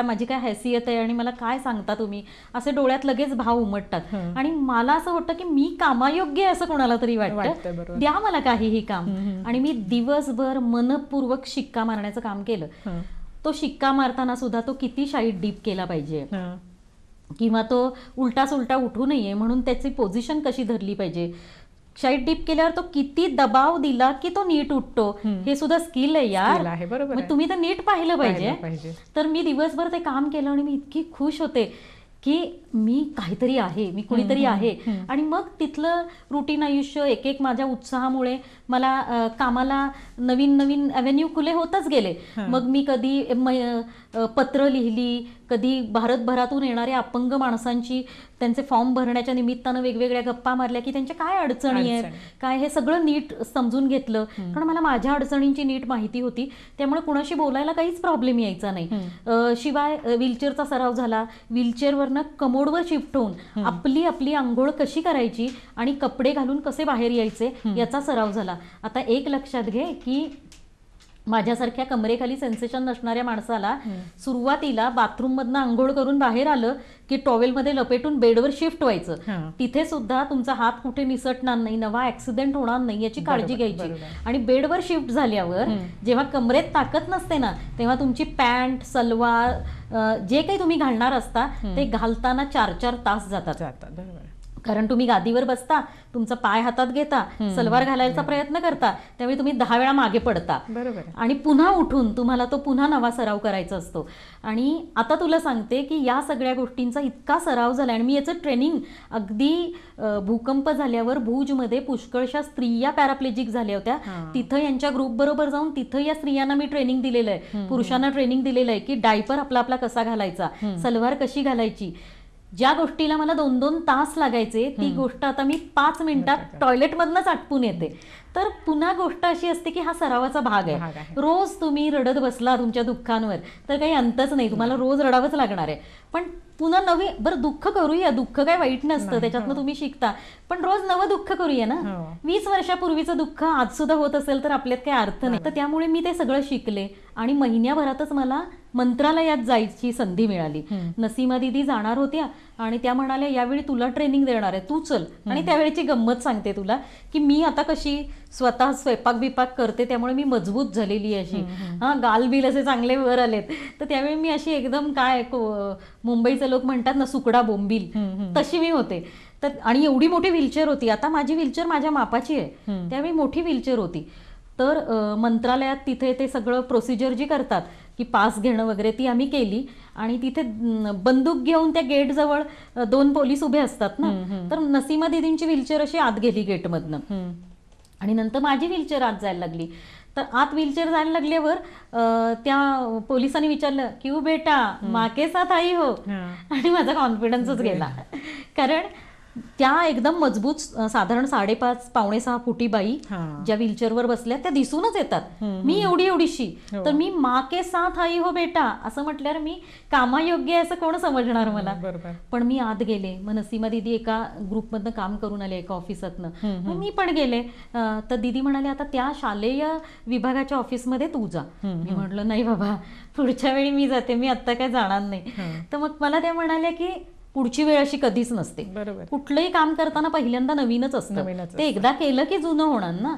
माझी काय हैसियत आहे आणि मला काय सांगता तुम्ही, असे डोळ्यात लगेच भाव उमटतात. आणि मला असं वाटतं की मी कामायोग्य आहे असं कोणाला तरी वाटतं, द्या मला काहीही काम. आणि मी दिवसभर मनपूर्वक शिक्का मारण्याचं काम केलं. तो शिक्का मारताना सुद्धा तो किती शाईट डीप केला पाहिजे किंवा तो उलटा सुलटा उठू नये म्हणून त्याची पोझिशन कशी धरली पाहिजे, शाईट डीप केल्यावर तो किती दबाव दिला की तो नीट उठतो, हे सुद्धा स्किल आहे यार. मग तुम्ही तर नीट पाहिलं पाहिजे. तर मी दिवसभर ते काम केलं आणि मी इतकी खुश होते की मी काहीतरी आहे, मी कुणीतरी आहे. आणि मग तिथलं रुटीन आयुष्य एक माझ्या उत्साहामुळे मला कामाला नवीन नवीन अव्हेन्यू खुले होतच गेले. मग मी कधी पत्र लिहिली, कधी भारतभरातून येणाऱ्या अपंग माणसांची त्यांचे फॉर्म भरण्याच्या निमित्तानं वेगवेगळ्या गप्पा मारल्या की त्यांच्या काय अडचणी आहेत काय, हे सगळं नीट समजून घेतलं. कारण मला माझ्या अडचणींची नीट माहिती होती, त्यामुळे कुणाशी बोलायला काहीच प्रॉब्लेम यायचा नाही. शिवाय व्हीलचेअरचा सराव झाला. व्हीलचेअरवरनं कमोडवर शिफ्ट होऊन आपली आपली आंघोळ कशी करायची आणि कपडे घालून कसे बाहेर यायचे याचा सराव झाला. आता एक लक्षात घे की माझ्यासारख्या कमरेखाली सेन्सेशन नसणाऱ्या माणसाला सुरुवातीला बाथरूम मधनं आंघोळ करून बाहेर आलं की टॉवेलमध्ये लपेटून बेडवर शिफ्ट व्हायचं. तिथे सुद्धा तुमचा हात कुठे निसटणार नाही, नवा ऍक्सिडेंट होणार नाही याची काळजी घ्यायची. आणि बेडवर शिफ्ट झाल्यावर जेव्हा कमरेत ताकद नसते ना तेव्हा तुमची पॅन्ट, सलवार जे काही तुम्ही घालणार असता ते घालताना 4-4 तास जातात. कारण तुम्ही गादीवर बसता, तुमचा पाय हातात घेता, सलवार घालायचा प्रयत्न करता, त्यावेळी तुम्ही 10 वेळा मागे पडता आणि पुन्हा उठून तुम्हाला तो पुन्हा नवा सराव करायचा असतो. आणि आता तुला सांगते की या सगळ्या गोष्टींचा इतका सराव झाला आणि मी याचं ट्रेनिंग अगदी भूकंप झाल्यावर भुजमध्ये पुष्कळशा स्त्रिया पॅराप्लेजिक झाल्या होत्या, तिथं यांच्या ग्रुप बरोबर जाऊन तिथं या स्त्रियांना मी ट्रेनिंग दिलेलं आहे, पुरुषांना ट्रेनिंग दिलेलं आहे की डायपर आपला आपला कसा घालायचा, सलवार कशी घालायची. ज्या गोष्टीला मला 2-2 तास लागायचे ती गोष्ट आता मी 5 मिनिटात टॉयलेटमधनंच आटपून येते. तर पुन्हा गोष्ट अशी असते की हा सरावाचा भाग आहे. रोज तुम्ही रडत बसला तुमच्या दुःखांवर तर काही अंतच नाही, तुम्हाला रोज रडावंच लागणार आहे. पण पुन्हा बरं दुःख करूया, दुःख काय वाईट नसतं, त्याच्यातनं तुम्ही शिकता, पण रोज नवं दुःख करूया ना. 20 वर्षापूर्वीचं दुःख आज सुद्धा होत असेल तर आपल्यात काही अर्थ नाही. तर त्यामुळे मी ते सगळं शिकले आणि महिन्याभरातच मला मंत्रालयात जायची संधी मिळाली. नसीमा दिदी जाणार होत्या आणि त्या म्हणाल्या यावेळी तुला ट्रेनिंग देणार आहे, तू चल. आणि त्यावेळीची गंमत सांगते तुला की मी आता कशी स्वतः स्वयंपाक बिपाक करते, त्यामुळे मी मजबूत झालेली अशी, गाल बिल असे चांगले वर आलेत. तर त्यावेळी मी अशी एकदम काय मुंबईचे लोक म्हणतात ना सुकडा बोंबील, तशी मी होते. तर आणि एवढी मोठी व्हीलचेअर होती. आता माझी व्हीलचेअर माझ्या मापाची आहे, त्यावेळी मोठी व्हीलचेअर होती. तर मंत्रालयात तिथे ते सगळं प्रोसिजर जी करतात की पास घेणं वगैरे ती आम्ही केली. आणि तिथे बंदूक घेऊन त्या गेटजवळ 2 पोलीस उभे असतात ना, तर नसीमा दिदींची व्हीलचेअर अशी आत गेली गेटमधनं आणि नंतर माझी व्हीलचेअर आत जायला लागली. तर आत व्हीलचेअर जायला लागल्यावर त्या पोलिसांनी विचारलं क्यू बेटा माके साथ आई हो, आणि माझा कॉन्फिडन्सच गेला. कारण त्या एकदम मजबूत साधारण 5.5 पावणे 6 फुटी बाई ज्या व्हीलचेअरवर बसल्या त्या दिसूनच येतात. मी एवढी एवढीशी, तर मी मा के साथ आई हो बेटा असं म्हटल्यावर मी कामायोग्य असं कोण समजणार मला. पण मी आत गेले. मग नसीमा दिदी एका ग्रुपमधनं काम करून आले, एका ऑफिसातनं. मग मी पण गेले. तर दिदी म्हणाले आता त्या शालेय विभागाच्या ऑफिसमध्ये तू जा. मी म्हटलं नाही बाबा, पुढच्या वेळी मी जाते, मी आत्ता काय जाणार नाही. तर मग मला त्या म्हणाल्या की पुढची वेळ अशी कधीच नसते. कुठलंही काम करताना पहिल्यांदा नवीनच असतं, ते एकदा केलं की जुनं होणार ना.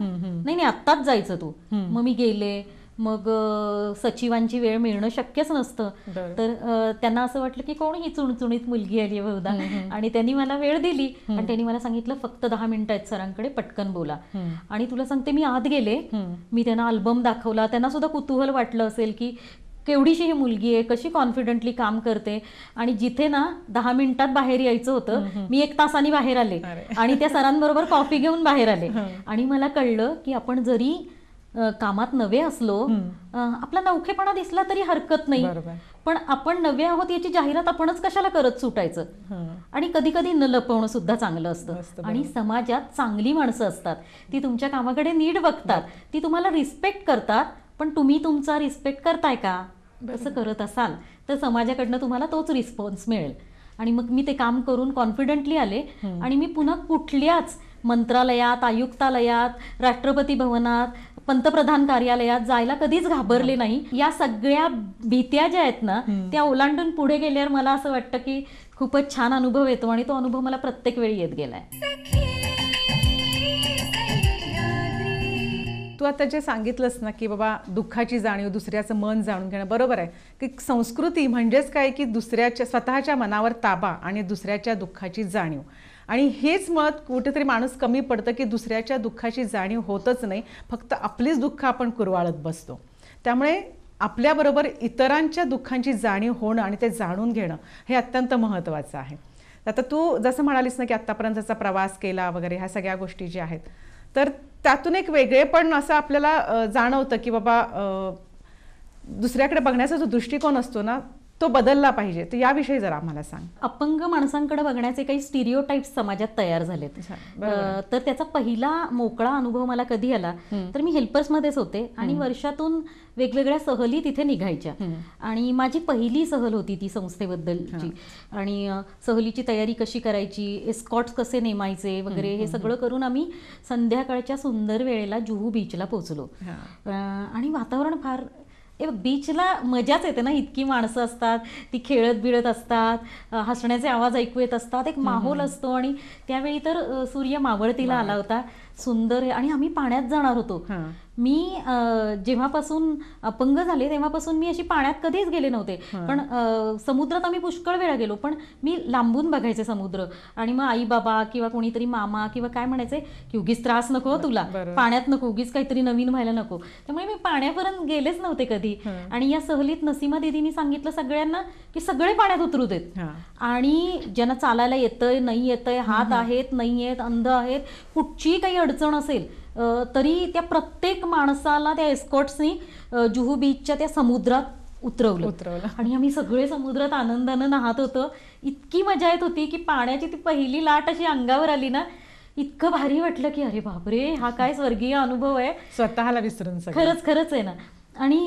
नाही आत्ताच जायचं तू. मग मी गेले. मग सचिवांची वेळ मिळणं शक्यच नसतं. तर त्यांना असं वाटलं की कोण ही चुणचुणीत मुलगी आली बहुधा, आणि त्यांनी मला वेळ दिली आणि त्यांनी मला सांगितलं फक्त 10 मिनिटं आहेत सरांकडे, पटकन बोला. आणि तुला सांगते मी आत गेले. मी त्यांना अल्बम दाखवला. त्यांना सुद्धा कुतूहल वाटलं असेल की केवढीशी ही मुलगी आहे, कशी कॉन्फिडेंटली काम करते. आणि जिथे ना 10 मिनिटात बाहेर यायचं होतं, मी 1 तासाने बाहेर आले आणि त्या सरांबरोबर कॉफी घेऊन बाहेर आले. आणि मला कळलं की आपण जरी कामात नवे असलो, आपला नवखेपणा दिसला तरी हरकत नाही, पण आपण नवे आहोत याची जाहिरात आपणच कशाला करत सुटायचं. आणि कधी कधी न लपवणं सुद्धा चांगलं असतं. आणि समाजात चांगली माणसं असतात, ती तुमच्या कामाकडे नीट बघतात, ती तुम्हाला रिस्पेक्ट करतात. पण तुम्ही तुमचा रिस्पेक्ट करताय का? तसं करत असाल तर समाजाकडनं तुम्हाला तोच रिस्पॉन्स मिळेल. आणि मग मी ते काम करून कॉन्फिडेंटली आले. आणि मी पुन्हा कुठल्याच मंत्रालयात, आयुक्तालयात, राष्ट्रपती भवनात, पंतप्रधान कार्यालयात जायला कधीच घाबरले नाही. या सगळ्या भीत्या ज्या आहेत ना, त्या ओलांडून पुढे गेल्यावर मला असं वाटतं की खूपच छान अनुभव येतो. आणि तो अनुभव मला प्रत्येक वेळी येत गेलाय. तू आता जे सांगितलंस ना की बाबा दुःखाची जाणीव, दुसऱ्याचं मन जाणून घेणं, बरोबर आहे की संस्कृती म्हणजेच काय की दुसऱ्याच्या स्वतःच्या मनावर ताबा आणि दुसऱ्याच्या दुःखाची जाणीव. आणि हेच मत कुठेतरी माणूस कमी पडतं की दुसऱ्याच्या दुःखाची जाणीव होतच नाही, फक्त आपलीच दुःख आपण कुरवाळत बसतो. त्यामुळे आपल्याबरोबर इतरांच्या दुःखांची जाणीव होणं आणि ते जाणून घेणं हे अत्यंत महत्त्वाचं आहे. आता तू जसं म्हणालीस ना की आत्तापर्यंतचा प्रवास केला वगैरे, ह्या सगळ्या गोष्टी ज्या आहेत, तर त्यातून एक वेगळेपण असं आपल्याला जाणवतं की बाबा दुसऱ्याकडे बघण्याचा जो दृष्टिकोन असतो ना तो बदलला पाहिजे. तर याविषयी जरा आम्हाला सांग. अपंग माणसांकडे बघण्याचे काही स्टिरियोटाइप्स समाजात तयार झालेत. तर त्याचा पहिला मोकळा अनुभव मला कधी आला तर मी हेल्पर्समध्येच होते आणि वर्षातून वेगवेगळ्या सहली तिथे निघायच्या. आणि माझी पहिली सहल होती ती संस्थेबद्दलची. आणि सहलीची तयारी कशी करायची, एस्कॉट्स कसे नेमायचे वगैरे हे सगळं करून आम्ही संध्याकाळच्या सुंदर वेळेला जुहू बीचला पोहोचलो. आणि वातावरण फार बीचला मजाच येते ना, इतकी माणसं असतात, ती खेळत बिळत असतात, हसण्याचे आवाज ऐकू येत असतात, एक माहोल असतो. आणि त्यावेळी तर सूर्य मावळतीला आला होता, सुंदर. आणि आम्ही पाण्यात जाणार होतो. मी जेव्हापासून अपंग झाले तेव्हापासून मी अशी पाण्यात कधीच गेले नव्हते. पण समुद्रात आम्ही पुष्कळ वेळा गेलो, पण मी लांबून बघायचे समुद्र. आणि मग आई बाबा किंवा कोणीतरी मामा किंवा काय म्हणायचे की उगीच त्रास नको तुला, पाण्यात नको, उगीच काहीतरी नवीन व्हायला नको. त्यामुळे मी पाण्यापर्यंत गेलेच नव्हते कधी. आणि या सहलीत नसीमा दिदीनी सांगितलं सगळ्यांना की सगळे पाण्यात उतरू देत. आणि ज्यांना चालायला येतंय नाही येतंय, हात आहेत नाही आहेत, अंध आहेत, कुठचीही काही अडचण असेल तरी त्या प्रत्येक माणसाला त्या एस्कॉट्सनी जुहू बीचच्या त्या समुद्रात उतरवलं. आणि आम्ही सगळे समुद्रात आनंदानं नाहत होतो. इतकी मजा येत होती की पाण्याची ती पहिली लाट अशी अंगावर आली ना, इतकं भारी वाटलं की अरे बापरे, हा काय स्वर्गीय अनुभव आहे, स्वतःला विसरून. खरंच आहे ना. आणि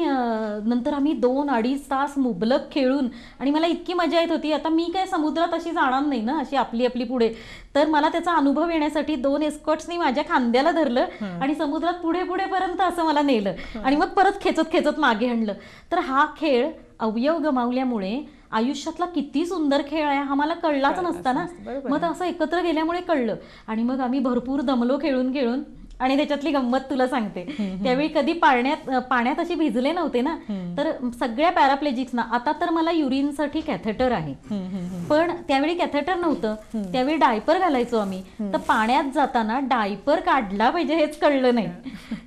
नंतर आम्ही 2-2.5 तास मुबलक खेळून, आणि मला इतकी मजा येत होती. आता मी काय समुद्रात अशी जाणार नाही ना, अशी आपली आपली पुढे. तर मला त्याचा अनुभव येण्यासाठी 2 एस्कॉट्सनी माझ्या खांद्याला धरलं आणि समुद्रात पुढे पुढेपर्यंत असं मला नेलं आणि मग परत खेचत खेचत मागे आणलं. तर हा खेळ अवयव गमावल्यामुळे आयुष्यातला किती सुंदर खेळ आहे हा मला कळलाच कळलाच नसता ना. नसतं. बरोबर मग असं एकत्र गेल्यामुळे कळलं आणि मग आम्ही भरपूर दमलो खेळून खेळून. आणि त्याच्यातली गंमत तुला सांगते, त्यावेळी कधी पाण्यात अशी भिजले नव्हते ना, तर सगळ्या पॅराप्लेजिक्सना, आता तर मला युरिनसाठी कॅथेटर आहे, पण त्यावेळी कॅथेटर नव्हतं, त्यावेळी डायपर घालायचो आम्ही, तर पाण्यात जाताना डायपर काढला पाहिजे हेच कळलं नाही.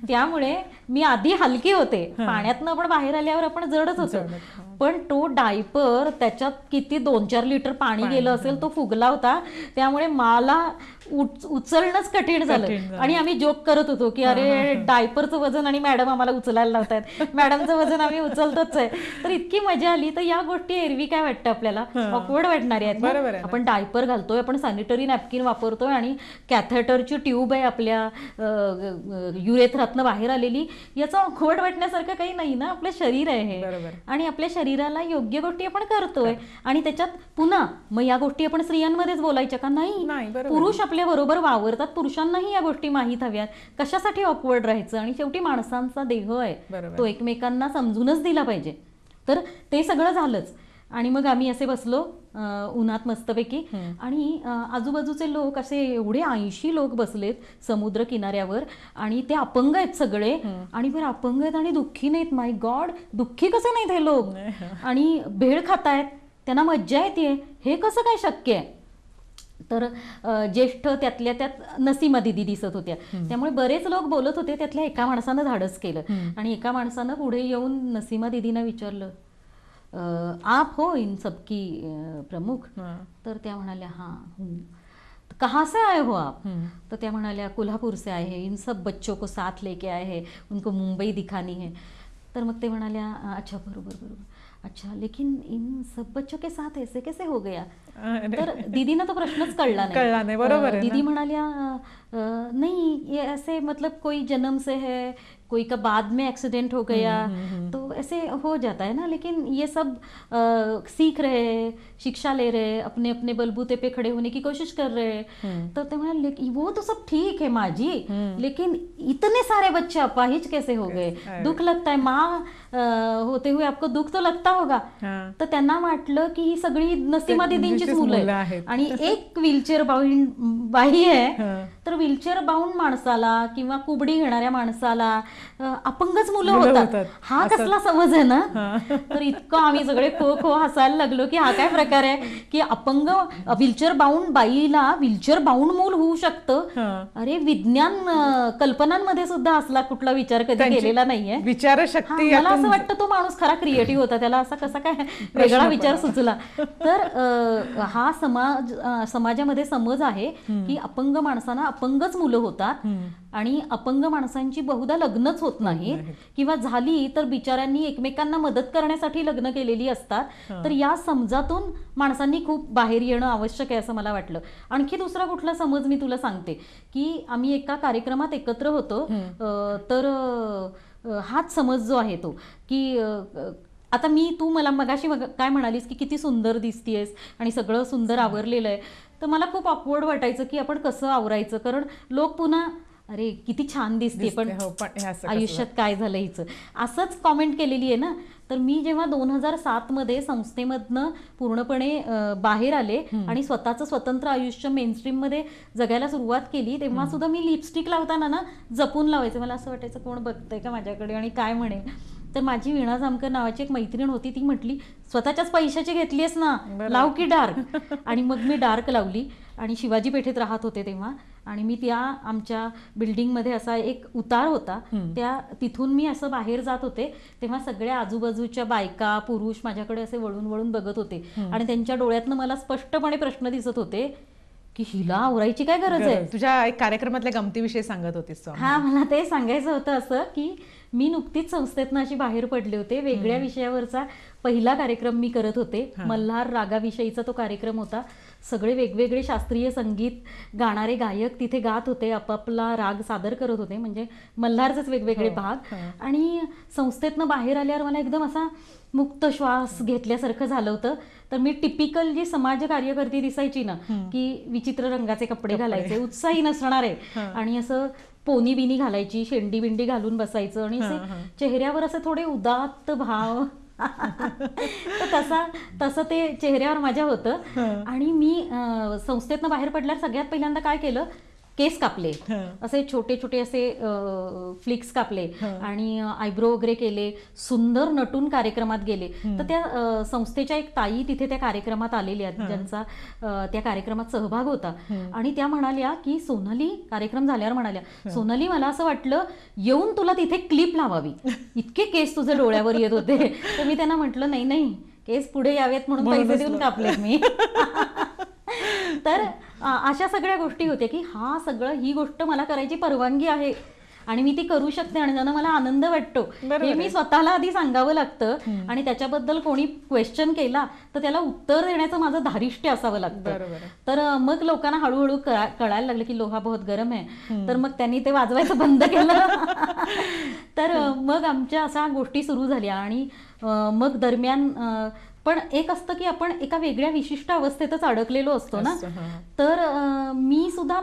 त्यामुळे मी आधी हलकी होते, पाण्यातनं आपण बाहेर आल्यावर आपण जडच होतो, पण तो डायपर त्याच्यात किती 2-4 लिटर पाणी गेलं असेल, तो फुगला होता, त्यामुळे मला उचलणंच कठीण झालं. आणि आम्ही जोक करत होतो की अरे डायपरचं वजन आणि मॅडम आम्हाला उचलायला लावतायत, मॅडमचं वजन आम्ही उचलतोच आहे. तर इतकी मजा आली. तर या गोष्टी एरवी काय वाटतं आपल्याला, ऑकवर्ड वाटणारी आहेत ना. आपण डायपर घालतोय, आपण सॅनिटरी नॅपकिन वापरतोय आणि कॅथेटरची ट्यूब आहे आपल्या युरेथ्रातनं बाहेर आलेली, याचं ऑकवर्ड वाटण्यासारखं काही नाही ना. आपलं शरीर आहे हे, आणि आपल्या शरीराला योग्य गोष्टी आपण करतोय. आणि त्याच्यात पुन्हा मग या गोष्टी आपण स्त्रियांमध्येच बोलायच्या का? नाही, पुरुष आपल्या बरोबर वावरतात, पुरुषांनाही या गोष्टी माहीत हव्यात. कशासाठी ऑकवर्ड राहायचं? आणि शेवटी माणसांचा देह आहे, तो एकमेकांना समजूनच दिला पाहिजे. तर ते सगळं झालंच. आणि मग आम्ही असे बसलो उन्हात मस्तपैकी, आणि आजूबाजूचे लोक असे एवढे 80 लोक बसलेत समुद्र किनाऱ्यावर, आणि ते अपंग आहेत सगळे, आणि बरं अपंग आहेत आणि दुःखी नाहीत. माय गॉड, दुःखी कसे नाहीत हे लोक? आणि भेळ खातायत, त्यांना मज्जा येते, हे कसं काय शक्य आहे? तर ज्येष्ठ त्यातल्या त्यात नसीमा दिदी दिसत होत्या, त्यामुळे बरेच लोक बोलत होते. त्यातल्या एका माणसानं धाडस केलं, आणि एका माणसानं पुढे येऊन नसीमा दिदीनं विचारलं, आप हो इन सबकी प्रमुख? तर त्या म्हणाल्या, हाँ हूँ. कहाँ से आए हो आप? तो त्या म्हणाल्या, कोल्हापूर से आए हैं, इन सब बच्चों को साथ लेके आए हैं, उनको मुंबई दिखानी है. तर मग ते म्हणाल्या, अच्छा बरोबर, अच्छा लेकिन इन सब बच्चों के साथ ऐसे कैसे हो गया? तर दीदीना तो प्रश्नच कळला नाही. बरोबर. दीदी म्हणाल्या, नहीं ये ऐसे मतलब कोई जन्म से है, कोई का बाद में एक्सीडेंट हो गया, तो ऐसे हो जाता है ना, लेकिन ये सब सीख रहे हैं, शिक्षा ले रहे हैं, अपने अपने बलबूते पे खड़े होने की कोशिश कर रहे हैं. तो म्हणाले, वो तो सब ठीक है माँ जी, लेकिन इतने सारे बच्चे अपाहिज कैसे हो गए? दुख लगता है, माँ होते हुए आपको दुख तो लगता होगा. तर त्यांना वाटलं की ही सगळी नसीमा दिदींचीच मुलं आहेत, आणि एक व्हीलचेअर बाई आहे. तर व्हीलचेअर बाउंड माणसाला किंवा कुबडी घेणाऱ्या माणसाला अपंगच मुलं होतात, हा कसला समज आहे ना. तर इतकं आम्ही सगळे खो हसायला लागलो की हा काय प्रकार आहे की अपंग व्हीलचेअर बाउंड बाईला व्हीलचेअर बाउंड मूल होऊ शकतं? अरे विज्ञान कल्पनांमध्ये सुद्धा असला कुठला विचार कधी केलेला नाहीये. विचारशक्ती, मला असं वाटतं तो माणूस खरा क्रिएटिव्ह होता, त्याला असा कसा काय वेगळा विचार सुचला. तर हा समाजामध्ये समज आहे की अपंग माणसांना अपंगच मुलं होतात, आणि अपंग माणसांची बहुधा लग्नच होत नाहीत, किंवा झाली तर बिचाऱ्यांनी एकमेकांना मदत करण्यासाठी लग्न केलेली असतात. तर या समजातून माणसांनी खूप बाहेर येणं आवश्यक आहे असं मला वाटलं. आणखी दुसरा कुठला समज मी तुला सांगते की आम्ही एका कार्यक्रमात एकत्र होतो, तर हाच समज जो आहे तो की आता तू मला मगाशी काय म्हणालीस की किती सुंदर दिसतीयस आणि सगळं सुंदर आवरलेलं आहे, तर मला खूप ऑकवर्ड वाटायचं की आपण कसं आवरायचं, कारण लोक पुन्हा अरे किती छान दिसते, पण आयुष्यात काय झालं हिचं, असंच कॉमेंट केलेली आहे ना. तर मी जेव्हा 2007 मध्ये संस्थेमधनं पूर्णपणे बाहेर आले आणि स्वतःचं स्वतंत्र आयुष्य मेनस्ट्रीम मध्ये जगायला सुरुवात केली, तेव्हा सुद्धा मी लिपस्टिक लावताना ना जपून लावायचं. मला असं वाटायचं कोण बघतंय का माझ्याकडे आणि काय म्हणेल. तर माझी वीणा जामकर नावाची एक मैत्रीण होती, ती म्हटली स्वतःच्याच पैशाची घेतलीस ना, लाव की डार्क. आणि मग मी डार्क लावली, आणि शिवाजी पेठेत राहत होते तेव्हा, आणि मी त्या आमच्या बिल्डिंगमध्ये असा एक उतार होता, तिथून मी असं बाहेर जात होते, तेव्हा सगळ्या आजूबाजूच्या बायका पुरुष माझ्याकडे असे वळून वळून बघत होते, आणि त्यांच्या डोळ्यातनं मला स्पष्टपणे प्रश्न दिसत होते की हिला आवरायची काय गरज आहे. तुझ्या एक कार्यक्रमातल्या गमतीविषयी सांगत होतीस. हा, मला ते सांगायचं होतं असं की मी नुकतीच संस्थेतनं अशी बाहेर पडले होते. वेगळ्या विषयावरचा पहिला कार्यक्रम मी करत होते, मल्हार रागाविषयीचा तो कार्यक्रम होता. सगळे वेगवेगळे शास्त्रीय संगीत गाणारे गायक तिथे गात होते, आपापला राग सादर करत होते, म्हणजे मल्हारचेच वेगवेगळे भाग. आणि संस्थेतनं बाहेर आल्यावर मला एकदम असा मुक्त श्वास घेतल्यासारखं झालं होतं. तर मी टिपिकल जी समाज कार्यकर्ती दिसायची ना, की विचित्र रंगाचे कपडे घालायचे, उत्साही नसणारे, आणि असं पोनी बिनी घालायची, शेंडी बिंडी घालून बसायचं, आणि चेहऱ्यावर असे थोडे उदात्त भाव तर तसं ते चेहऱ्यावर माझ्या होतं. आणि मी संस्थेतनं बाहेर पडल्यावर सगळ्यात पहिल्यांदा काय केलं, केस कापले, असे छोटे छोटे असे फ्लिक्स कापले आणि आयब्रो वगैरे केले, सुंदर नटून कार्यक्रमात गेले. तर त्या संस्थेच्या एक ताई तिथे त्या कार्यक्रमात आलेल्या, ज्यांचा त्या कार्यक्रमात सहभाग होता. आणि त्या म्हणाल्या की सोनाली, कार्यक्रम झाल्यावर म्हणाल्या, सोनाली मला असं वाटलं येऊन तुला तिथे क्लिप लावावी, इतके केस तुझे डोळ्यावर येत होते. तर मी त्यांना म्हटलं नाही नाही, केस पुढे यावेत म्हणून पैसे देऊन कापले मी. तर अशा सगळ्या गोष्टी होत्या की ही गोष्ट मला करायची परवानगी आहे आणि मी ती करू शकते आणि त्यानं मला आनंद वाटतो, हे मी स्वतःला आधी सांगावं लागतं. आणि त्याच्याबद्दल कोणी क्वेश्चन केला तर त्याला उत्तर देण्याचं माझं धारिष्ट्य असावं लागतं. तर मग लोकांना हळूहळू कळायला लागलं की लोहा बहुत गरम आहे. तर मग त्यांनी ते वाजवायचं बंद केलं. तर मग आमच्या अशा गोष्टी सुरू झाल्या. आणि मग दरम्यान पण एक असतं की आपण एका वेगळ्या विशिष्ट अवस्थेतच अडकलेलो असतो ना. तर मी सुद्धा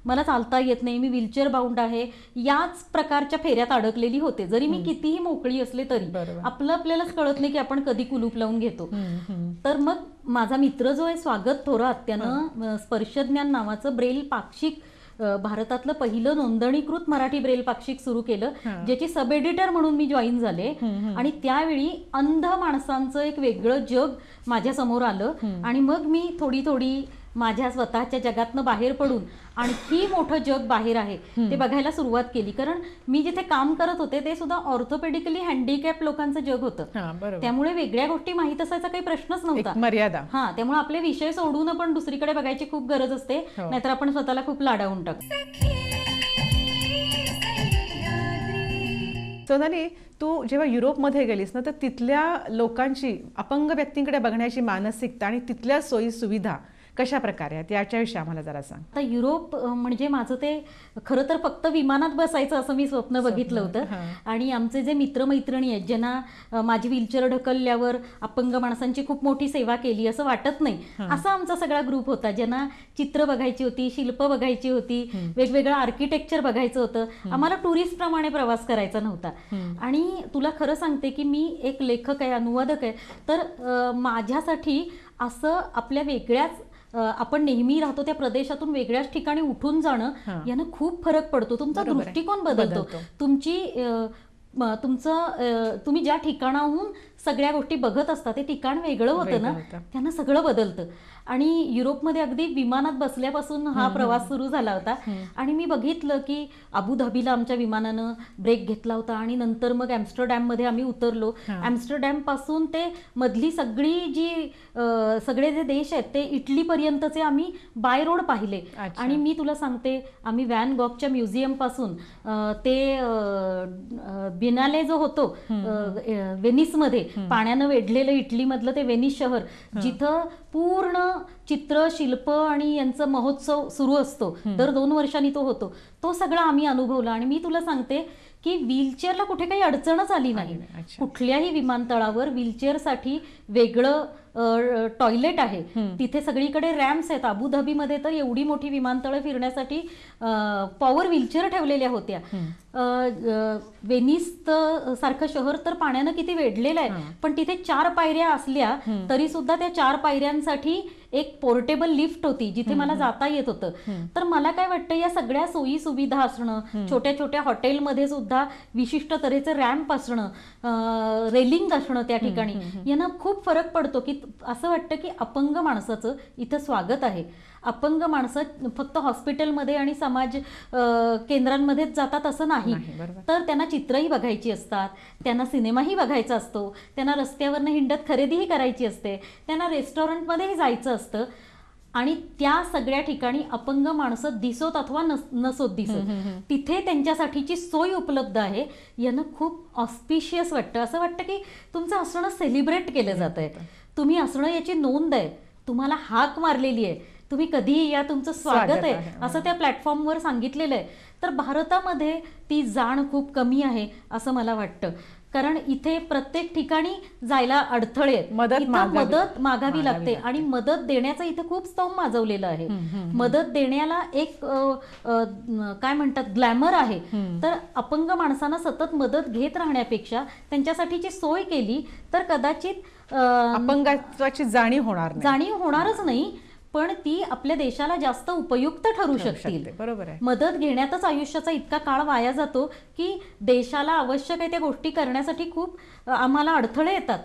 मला चालता येत नाही, मी व्हीलचेअर बाउंड आहे, याच प्रकारच्या फेऱ्यात अडकलेली होते. जरी मी कितीही मोकळी असले तरी आपल्यालाच कळत नाही की आपण कधी कुलूप लावून घेतो. तर मग माझा मित्र जो आहे स्वागत थोरात, त्यानं स्पर्शज्ञान नावाचं ब्रेल पाक्षिक, भारतातलं पहिलं नोंदणीकृत मराठी ब्रेल पाक्षिक सुरू केलं, ज्याची सब एडिटर म्हणून मी जॉईन झाले. आणि त्यावेळी अंध माणसांचं एक वेगळं जग माझ्या समोर आलं. आणि मग मी थोडी माझ्या स्वतःच्या जगातनं बाहेर पडून आणखी मोठं जग बाहेर आहे ते बघायला सुरुवात केली. कारण मी जिथे काम करत होते ते सुद्धा ऑर्थोपेडिकली हँडिकॅप लोकांचं जग होतं, त्यामुळे वेगळ्या गोष्टी माहीत असायचा काही प्रश्नच नव्हता, मर्यादा. त्यामुळे आपले विषय सोडून पण दुसरीकडे बघायची खूप गरज असते, नाहीतर आपण स्वतःला खूप लाडावून टाकतो. सोनाली, तू जेव्हा युरोपमध्ये गेलीस ना, तर तिथल्या लोकांची, अपंग व्यक्तींकडे बघण्याची मानसिकता आणि तिथल्या सोयी सुविधा कशा प्रकारे आहेत याच्याविषयी आम्हाला जरा सांग. आता युरोप म्हणजे माझं ते खरं तर फक्त विमानात बसायचं असं मी स्वप्न बघितलं होतं. आणि आमचे जे मित्रमैत्रिणी आहेत ज्यांना माझी व्हीलचेअर ढकलल्यावर अपंग माणसांची खूप मोठी सेवा केली असं वाटत नाही, असा आमचा सगळा ग्रुप होता. ज्यांना चित्र बघायची होती, शिल्प बघायची होती, वेगवेगळं आर्किटेक्चर बघायचं होतं. आम्हाला टुरिस्ट प्रमाणे प्रवास करायचा नव्हता. आणि तुला खरं सांगते की मी एक लेखक आहे, अनुवादक आहे, तर माझ्यासाठी असं आपल्या वेगळ्याच, आपण नेहमी राहतो त्या प्रदेशातून वेगळ्याच ठिकाणी उठून जाणं यानं खूप फरक पडतो. तुमचा दृष्टिकोन बदलतो, तुम्ही ज्या ठिकाणाहून सगळ्या गोष्टी बघत असता ते ठिकाण वेगळं होतं ना, त्यांना सगळं बदलतं. आणि युरोपमध्ये अगदी विमानात बसल्यापासून हा प्रवास सुरू झाला होता. आणि मी बघितलं की अबुधाबीला आमच्या विमानानं ब्रेक घेतला होता आणि नंतर मग ॲम्स्टरडॅममध्ये आम्ही उतरलो. ॲम्स्टरडॅम पासून ते मधली सगळे जे देश आहेत ते इटलीपर्यंतचे आम्ही बाय रोड पाहिले. आणि मी तुला सांगते, आम्ही व्हॅन गॉगच्या म्युझियम पासून ते बिनाले जो होतो व्हेनिसमध्ये, पाण्यानं वेढलेलं इटलीमधलं ते व्हेनिस शहर, जिथं पूर्ण चित्र, शिल्प आणि यांचा महोत्सव सुरू असतो, दर 2 वर्षांनी तो होतो, तो सगळा आम्ही अनुभवला. आणि मी तुला सांगते की व्हीलचेअरला कुठे काही अडचणच आली नाही. कुठल्याही विमानतळावर व्हीलचेअरसाठी वेगळं टॉयलेट आहे, तिथे सगळीकडे रॅम्प्स आहेत. अबुधाबीमध्ये तर एवढी मोठी विमानतळं फिरण्यासाठी पॉवर व्हीलचेअर ठेवलेल्या होत्या. वेनिस सारखं शहर तर पाण्यानं किती वेढलेलं आहे, पण तिथे 4 पायऱ्या असल्या तरी सुद्धा त्या 4 पायऱ्यांसाठी एक पोर्टेबल लिफ्ट होती जिथे मला जाता येत होतं. तर मला काय वाटतं, या सगळ्या सोयी सुविधा असणं, छोट्या छोट्या हॉटेलमध्ये सुद्धा विशिष्ट तऱ्हेचं रॅम्प असणं, रेलिंग असणं त्या ठिकाणी, यांना खूप फरक पडतो. की असं वाटतं की अपंग माणसाचं इथं स्वागत आहे. अपंग माणसं फक्त हॉस्पिटलमध्ये आणि समाज केंद्रांमध्येच जातात असं नाही, तर त्यांना चित्रही बघायची असतात, त्यांना सिनेमाही बघायचा असतो, त्यांना रस्त्यावरनं हिंडत खरेदीही करायची असते, त्यांना रेस्टॉरंटमध्येही जायचं असतं. आणि त्या सगळ्या ठिकाणी अपंग माणसं दिसोत अथवा नसोत दिसत, तिथे त्यांच्यासाठीची सोय उपलब्ध आहे. यानं खूप ऑस्पिशियस वाटतं. असं वाटतं की तुमचं असणं सेलिब्रेट केलं जात आहे, तुम्ही असणं याची नोंद आहे, तुम्हाला हाक मारलेली आहे, तुम्ही कधीही या, तुमचं स्वागत आहे असं त्या प्लॅटफॉर्मवर सांगितलेलं आहे. तर भारतामध्ये ती जाण खूप कमी आहे असं मला वाटतं. कारण इथे प्रत्येक ठिकाणी जायला अडथळे आहेत. मदत इथं मागावी मदत मागावी लागते लागते. आणि मदत देण्याचं इथे खूप स्तंभ माजवलेलं आहे. मदत देण्याला एक काय म्हणतात ग्लॅमर आहे. तर अपंग माणसांना सतत मदत घेत राहण्यापेक्षा त्यांच्यासाठीची सोय केली तर कदाचित अपंगत्वाची जाणीव होणार नाही. जाणीव होणारच नाही, पण ती आपल्या देशाला जास्त उपयुक्त ठरू शकतील. बरोबर आहे. मदत घेण्यातच आयुष्याचा इतका काळ वाया जातो की देशाला आवश्यक आहे त्या गोष्टी करण्यासाठी खूप आम्हाला अडथळे येतात.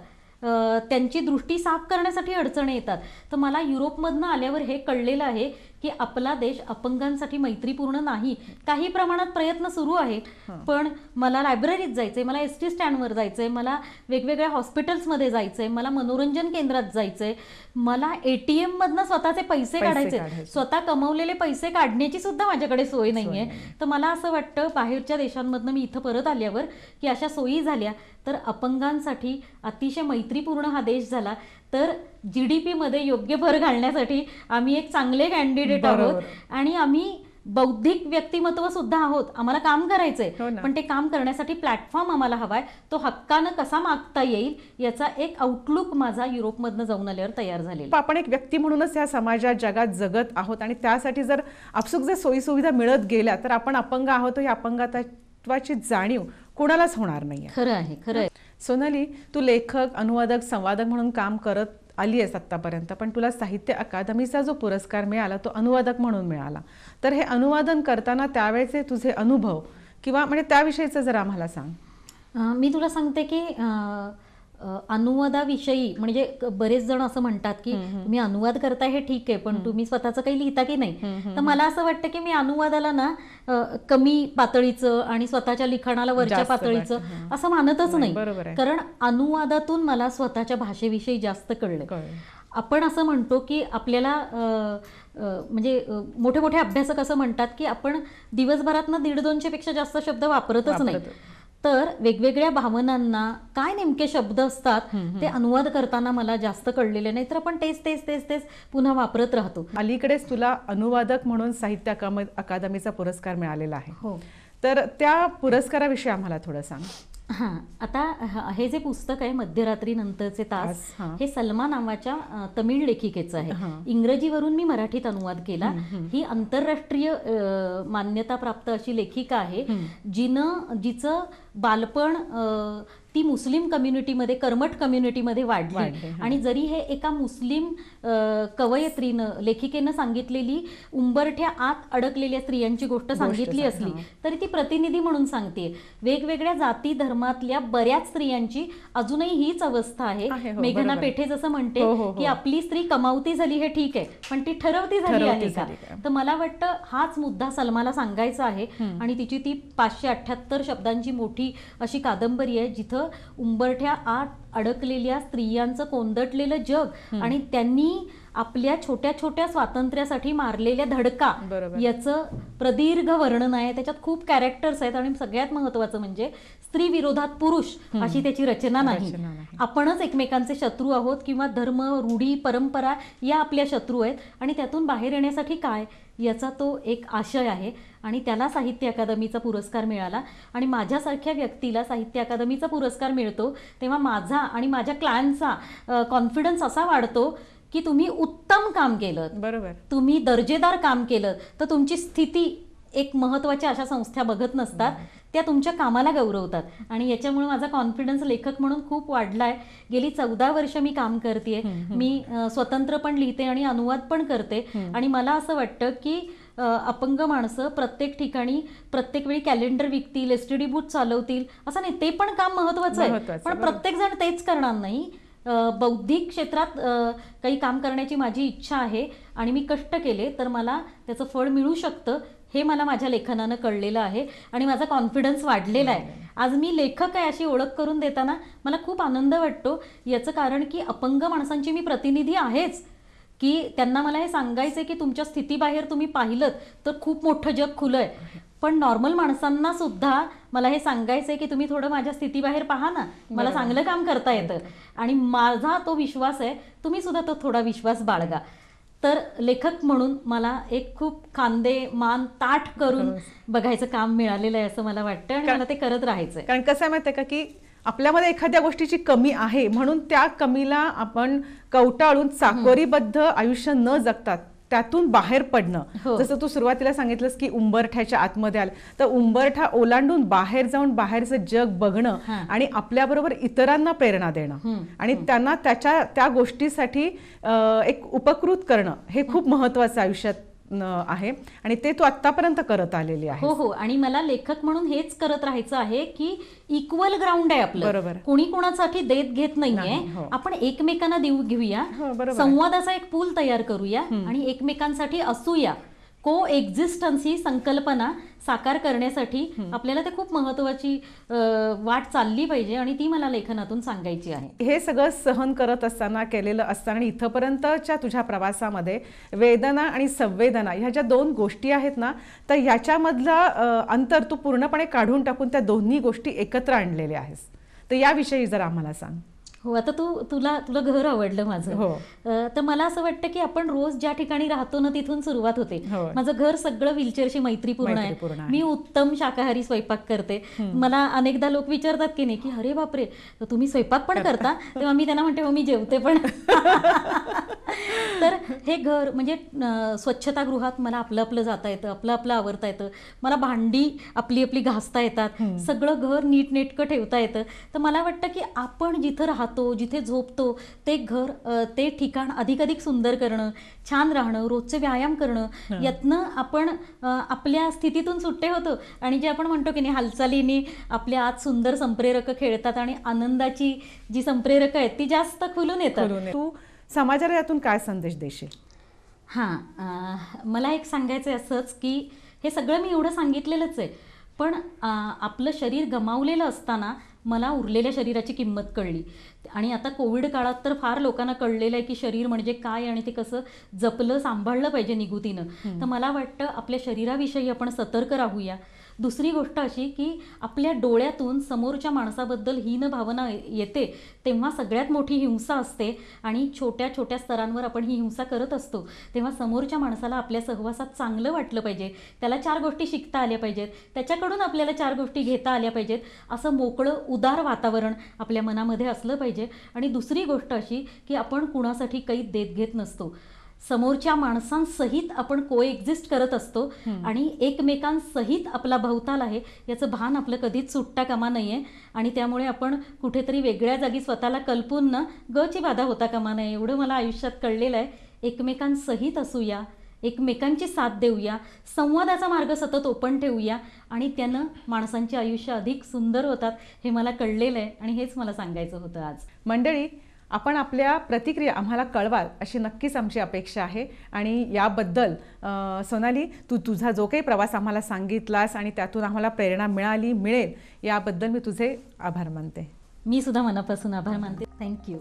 त्यांची दृष्टी साफ करण्यासाठी अडचणी येतात. तर मला युरोपमधनं आल्यावर हे कळलेलं आहे की आपला देश अपंगांसाठी मैत्रीपूर्ण नाही. काही प्रमाणात प्रयत्न सुरू आहे, पण मला लायब्ररीत जायचंय, मला एसटी स्टँडवर जायचंय, मला वेगवेगळ्या हॉस्पिटल्समध्ये जायचंय, मला मनोरंजन केंद्रात जायचंय, मला ATM मधनं स्वतःचे पैसे काढायचे. स्वतः कमवलेले पैसे काढण्याची सुद्धा माझ्याकडे सोय नाहीये. तर मला असं वाटतं बाहेरच्या देशांमधनं मी इथं परत आल्यावर की अशा सोयी झाल्या तर अपंगांसाठी अतिशय मैत्रीपूर्ण हा देश झाला तर GDP मध्ये योग्य भर घालण्यासाठी आम्ही एक चांगले कॅन्डिडेट आहोत आणि आम्ही बौद्धिक व्यक्तिमत्व सुद्धा आहोत. आम्हाला काम करायचंय, पण ते काम करण्यासाठी प्लॅटफॉर्म आम्हाला हवाय. तो हक्कानं कसा मागता येईल याचा एक आउटलुक माझा युरोपमधनं जाऊन आल्यावर तयार झालेला. आपण एक व्यक्ती म्हणूनच या समाजात जगात जगत आहोत आणि त्यासाठी जर आपसूक जर सोयी सुविधा मिळत गेल्या तर आपण अपंग आहोत ही अपंगत्वाची जाणीव कोणालाच होणार नाहीये. खरं आहे, खरं आहे. सोनाली, तू लेखक, अनुवादक, संवादक म्हणून काम करत आली आहेस आत्तापर्यंत, पण तुला साहित्य अकादमीचा जो पुरस्कार मिळाला तो अनुवादक म्हणून मिळाला. तर हे अनुवादन करताना त्यावेळेचे तुझे अनुभव किंवा म्हणजे त्याविषयीचं जर आम्हाला सांग. मी तुला सांगते की अनुवादाविषयी म्हणजे बरेच जण असं म्हणतात की तुम्ही अनुवाद करताय हे ठीक आहे, पण तुम्ही स्वतःचं काही लिहिता की नाही. तर मला असं वाटतं की मी अनुवादाला ना कमी पातळीचं आणि स्वतःच्या लिखाणाला वरच्या पातळीचं असं मानतच नाही. कारण अनुवादातून मला स्वतःच्या भाषेविषयी जास्त कळलं. आपण असं म्हणतो की आपल्याला म्हणजे मोठे मोठे अभ्यासक असं म्हणतात की आपण दिवसभरातनं 150-200 पेक्षा जास्त शब्द वापरतच नाही. तर वेगवेगळ्या भावनांना काय नेमके शब्द असतात ते अनुवाद करताना मला जास्त कळलेले नाही. तर आपण तेच तेच तेच तेच पुन्हा वापरत राहतो. अलीकडेच तुला अनुवादक म्हणून साहित्य अकादमीचा पुरस्कार मिळालेला आहे. हो. तर त्या पुरस्काराविषयी आम्हाला थोडं सांग. हां, आता हे जे पुस्तक आहे मध्यरात्री नंतरचे तास, हे सलमा नावाच्या तमिळ लेखिकेचं आहे. इंग्रजीवरून मी मराठीत अनुवाद केला. ही आंतरराष्ट्रीय मान्यता प्राप्त अशी लेखिका आहे जिचं बालपण ती मुस्लिम कम्युनिटीमध्ये, कर्मठ कम्युनिटीमध्ये वाढली आणि जरी हे एका मुस्लिम कवयित्रीनं, लेखिकेनं सांगितलेली उंबरठ्या आत अडकलेल्या स्त्रियांची गोष्ट सांगितली असली तरी ती प्रतिनिधी म्हणून सांगते. वेगवेगळ्या जाती धर्मातल्या बऱ्याच स्त्रियांची अजूनही हीच अवस्था आहे. मेघना पेठे जसं म्हणते की आपली स्त्री कमावती झाली हे ठीक आहे, पण ती ठरवती झाली आहे का? तर मला वाटतं हाच मुद्दा सलमाला सांगायचा आहे आणि तिची ती 578 शब्दांची मोठी अशी कादंबरी आहे जिथं उंबरठ्या आत अडकलेल्या स्त्रियांचं कोंदटलेलं जग आणि त्यांनी आपल्या छोट्या छोट्या स्वातंत्र्यासाठी मारलेल्या धडका याचं प्रदीर्घ वर्णन आहे. त्याच्यात खूप कॅरेक्टर्स आहेत आणि सगळ्यात महत्वाचं म्हणजे स्त्री विरोधात पुरुष अशी त्याची रचना नाही. आपणच एकमेकांचे शत्रू आहोत किंवा धर्म, रूढी, परंपरा या आपल्या शत्रू आहेत आणि त्यातून बाहेर येण्यासाठी काय याचा तो एक आशय आहे आणि त्याला साहित्य अकादमीचा पुरस्कार मिळाला. आणि माझ्यासारख्या व्यक्तीला साहित्य अकादमीचा पुरस्कार मिळतो तेव्हा माझा आणि माझ्या क्लायंटचा कॉन्फिडन्स असा वाढतो की तुम्ही उत्तम काम केलं, बरोबर, तुम्ही दर्जेदार काम केलं तर तुमची स्थिती एक महत्त्वाच्या अशा संस्था बघत नसतात, त्या तुमच्या कामाला गौरवतात. आणि याच्यामुळे माझा कॉन्फिडन्स लेखक म्हणून खूप वाढलाय. गेली 14 वर्ष मी काम करते. मी स्वतंत्र पण लिहिते आणि अनुवाद पण करते आणि मला असं वाटतं की अपंग माणसं प्रत्येक ठिकाणी प्रत्येक वेळी कॅलेंडर विकतील, STD बूथ चालवतील असं नाही. ते पण काम महत्त्वाचं आहे, पण प्रत्येक जण तेच करणार नाही. बौद्धिक क्षेत्रात काही काम करण्याची माझी इच्छा आहे आणि मी कष्ट केले तर मला त्याचं फळ मिळू शकतं हे मला माझ्या लेखनानं कळलेलं आहे आणि माझा कॉन्फिडन्स वाढलेला आहे. आज मी लेखक आहे अशी ओळख करून देताना मला खूप आनंद वाटतो. याचं कारण की अपंग माणसांची मी प्रतिनिधी आहेच की त्यांना मला हे सांगायचं की तुमच्या स्थितीबाहेर तुम्ही पाहिलं तर खूप मोठं जग खुलं आहे, पण नॉर्मल माणसांना सुद्धा मला हे सांगायचंय की तुम्ही थोडं माझ्या स्थितीबाहेर पहा ना, मला चांगलं काम करता येतं आणि माझा तो विश्वास आहे, तुम्ही सुद्धा तो थोडा विश्वास बाळगा. तर लेखक म्हणून मला एक खूप खांदे मान ताठ करून बघायचं काम मिळालेलं आहे असं मला वाटतं आणि मला ते करत राहायचंय. कारण कसं आहे माहिती आहे का की आपल्यामध्ये एखाद्या गोष्टीची कमी आहे म्हणून त्या कमीला आपण कवटाळून चाकोरीबद्ध आयुष्य न जगता त्यातून बाहेर पडणं. जसं तू सुरुवातीला सांगितलंस की उंबरठ्याच्या आतमध्ये आलं, तर उंबरठा ओलांडून बाहेर जाऊन बाहेरचं जग बघणं आणि आपल्याबरोबर इतरांना प्रेरणा देणं आणि त्यांना त्या गोष्टीसाठी एक उपकृत करणं हे खूप महत्वाचं आयुष्यात आहे आणि ते तू आतापर्यंत करत आलेली आहे. हो हो, आणि मला लेखक म्हणून हेच करत राहायचं आहे की इक्वल ग्राउंड आहे आपलं. बरोबर. कोणी कोणासाठी देत घेत नाहीये. आपण एकमेकांना देऊ घेऊया, संवादाचा एक पूल तयार करूया आणि एकमेकांसाठी असूया. को एक्झिस्टन्स ही संकल्पना साकार करण्यासाठी आपल्याला ते खूप महत्वाची वाट चालली पाहिजे आणि ती मला लेखनातून सांगायची आहे. हे सगळं सहन करत असताना केलेलं असताना इथपर्यंतच्या तुझ्या प्रवासामध्ये वेदना आणि संवेदना ह्या ज्या दोन गोष्टी आहेत ना, तर याच्यामधला अंतर तू पूर्णपणे काढून टाकून त्या दोन्ही गोष्टी एकत्र आणलेल्या आहेस. तर याविषयी जर आम्हाला सांग. हो, आता तुला घर आवडलं माझं. हो. तर मला असं वाटतं की आपण रोज ज्या ठिकाणी राहतो ना तिथून सुरुवात होते. माझं घर सगळं व्हीलचेअरशी मैत्रीपूर्ण आहे. मी उत्तम शाकाहारी स्वयंपाक करते. मला अनेकदा लोक विचारतात की नाही की अरे बापरे तुम्ही स्वयंपाक पण करता, तेव्हा मी त्यांना म्हणते हो मी जेवते पण. तर हे घर म्हणजे स्वच्छतागृहात मला आपलं आपलं जाता येतं, आपलं आपलं आवरता येतं, मला भांडी आपली आपली घासता येतात, सगळं घर नीटनेटकं ठेवता येतं. तर मला वाटतं की आपण जिथं राहतो, जिथे झोपतो ते घर, ते ठिकाण अधिकाधिक सुंदर करणं, छान राहणं, रोजचे व्यायाम करणं, यातनं आपण आपल्या स्थितीतून सुट्टे होतो आणि जे आपण म्हणतो की नाही हालचालीने आपल्या आत सुंदर संप्रेरक खेळतात आणि आनंदाची जी संप्रेरक आहेत ती जास्त खुलून येतात. तू समाजाला यातून काय संदेश देशील? मला एक सांगायचं असंच की हे सगळं मी एवढं सांगितलेलंच आहे, पण आपलं शरीर गमावलेलं असताना मला उरलेल्या शरीराची किंमत कळली. आणि आता कोविड काळात तर फार लोकांना कळलेलं आहे की शरीर म्हणजे काय आणि ते कसं जपलं सांभाळलं पाहिजे निगुतीनं. तर मला वाटतं आपल्या शरीराविषयी आपण सतर्क राहूया. दुसरी गोष्ट अशी की आपल्या डोळ्यातून समोरच्या माणसाबद्दल हीन भावना येते तेव्हा सगळ्यात मोठी हिंसा असते आणि छोट्या छोट्या स्तरांवर आपण ही हिंसा करत असतो. तेव्हा समोरच्या माणसाला आपल्या सहवासात चांगलं वाटलं पाहिजे, त्याला 4 गोष्टी शिकता आल्या पाहिजेत, त्याच्याकडून आपल्याला 4 गोष्टी घेता आल्या पाहिजेत, असं मोकळं उदार वातावरण आपल्या मनामध्ये असलं पाहिजे. आणि दुसरी गोष्ट अशी की आपण कुणासाठी काही देत घेत नसतो, समोरच्या माणसांसहित आपण कोएक्झिस्ट करत असतो आणि एकमेकांसहित आपला भवताल आहे याचं भान आपलं कधीच सुटता कामा नये. आणि त्यामुळे आपण कुठेतरी वेगळ्या जागी स्वतःला कल्पून न गची बाधा होता कामा नये, एवढं मला आयुष्यात कळलेलं आहे. एकमेकांसहित असूया, एकमेकांची साथ देऊया, संवादाचा मार्ग सतत ओपन ठेवूया आणि त्यानं माणसांचे आयुष्य अधिक सुंदर होतात हे मला कळलेलं आहे आणि हेच मला सांगायचं होतं आज. मंडळी, आपण आपल्या प्रतिक्रिया आम्हाला कळवाल अशी नक्कीच आमची अपेक्षा आहे. आणि याबद्दल सोनाली, तुझा जो काही प्रवास आम्हाला सांगितलास आणि त्यातून आम्हाला प्रेरणा मिळेल याबद्दल मी तुझे आभार मानते. मी सुद्धा मनापासून आभार मानते. थँक्यू.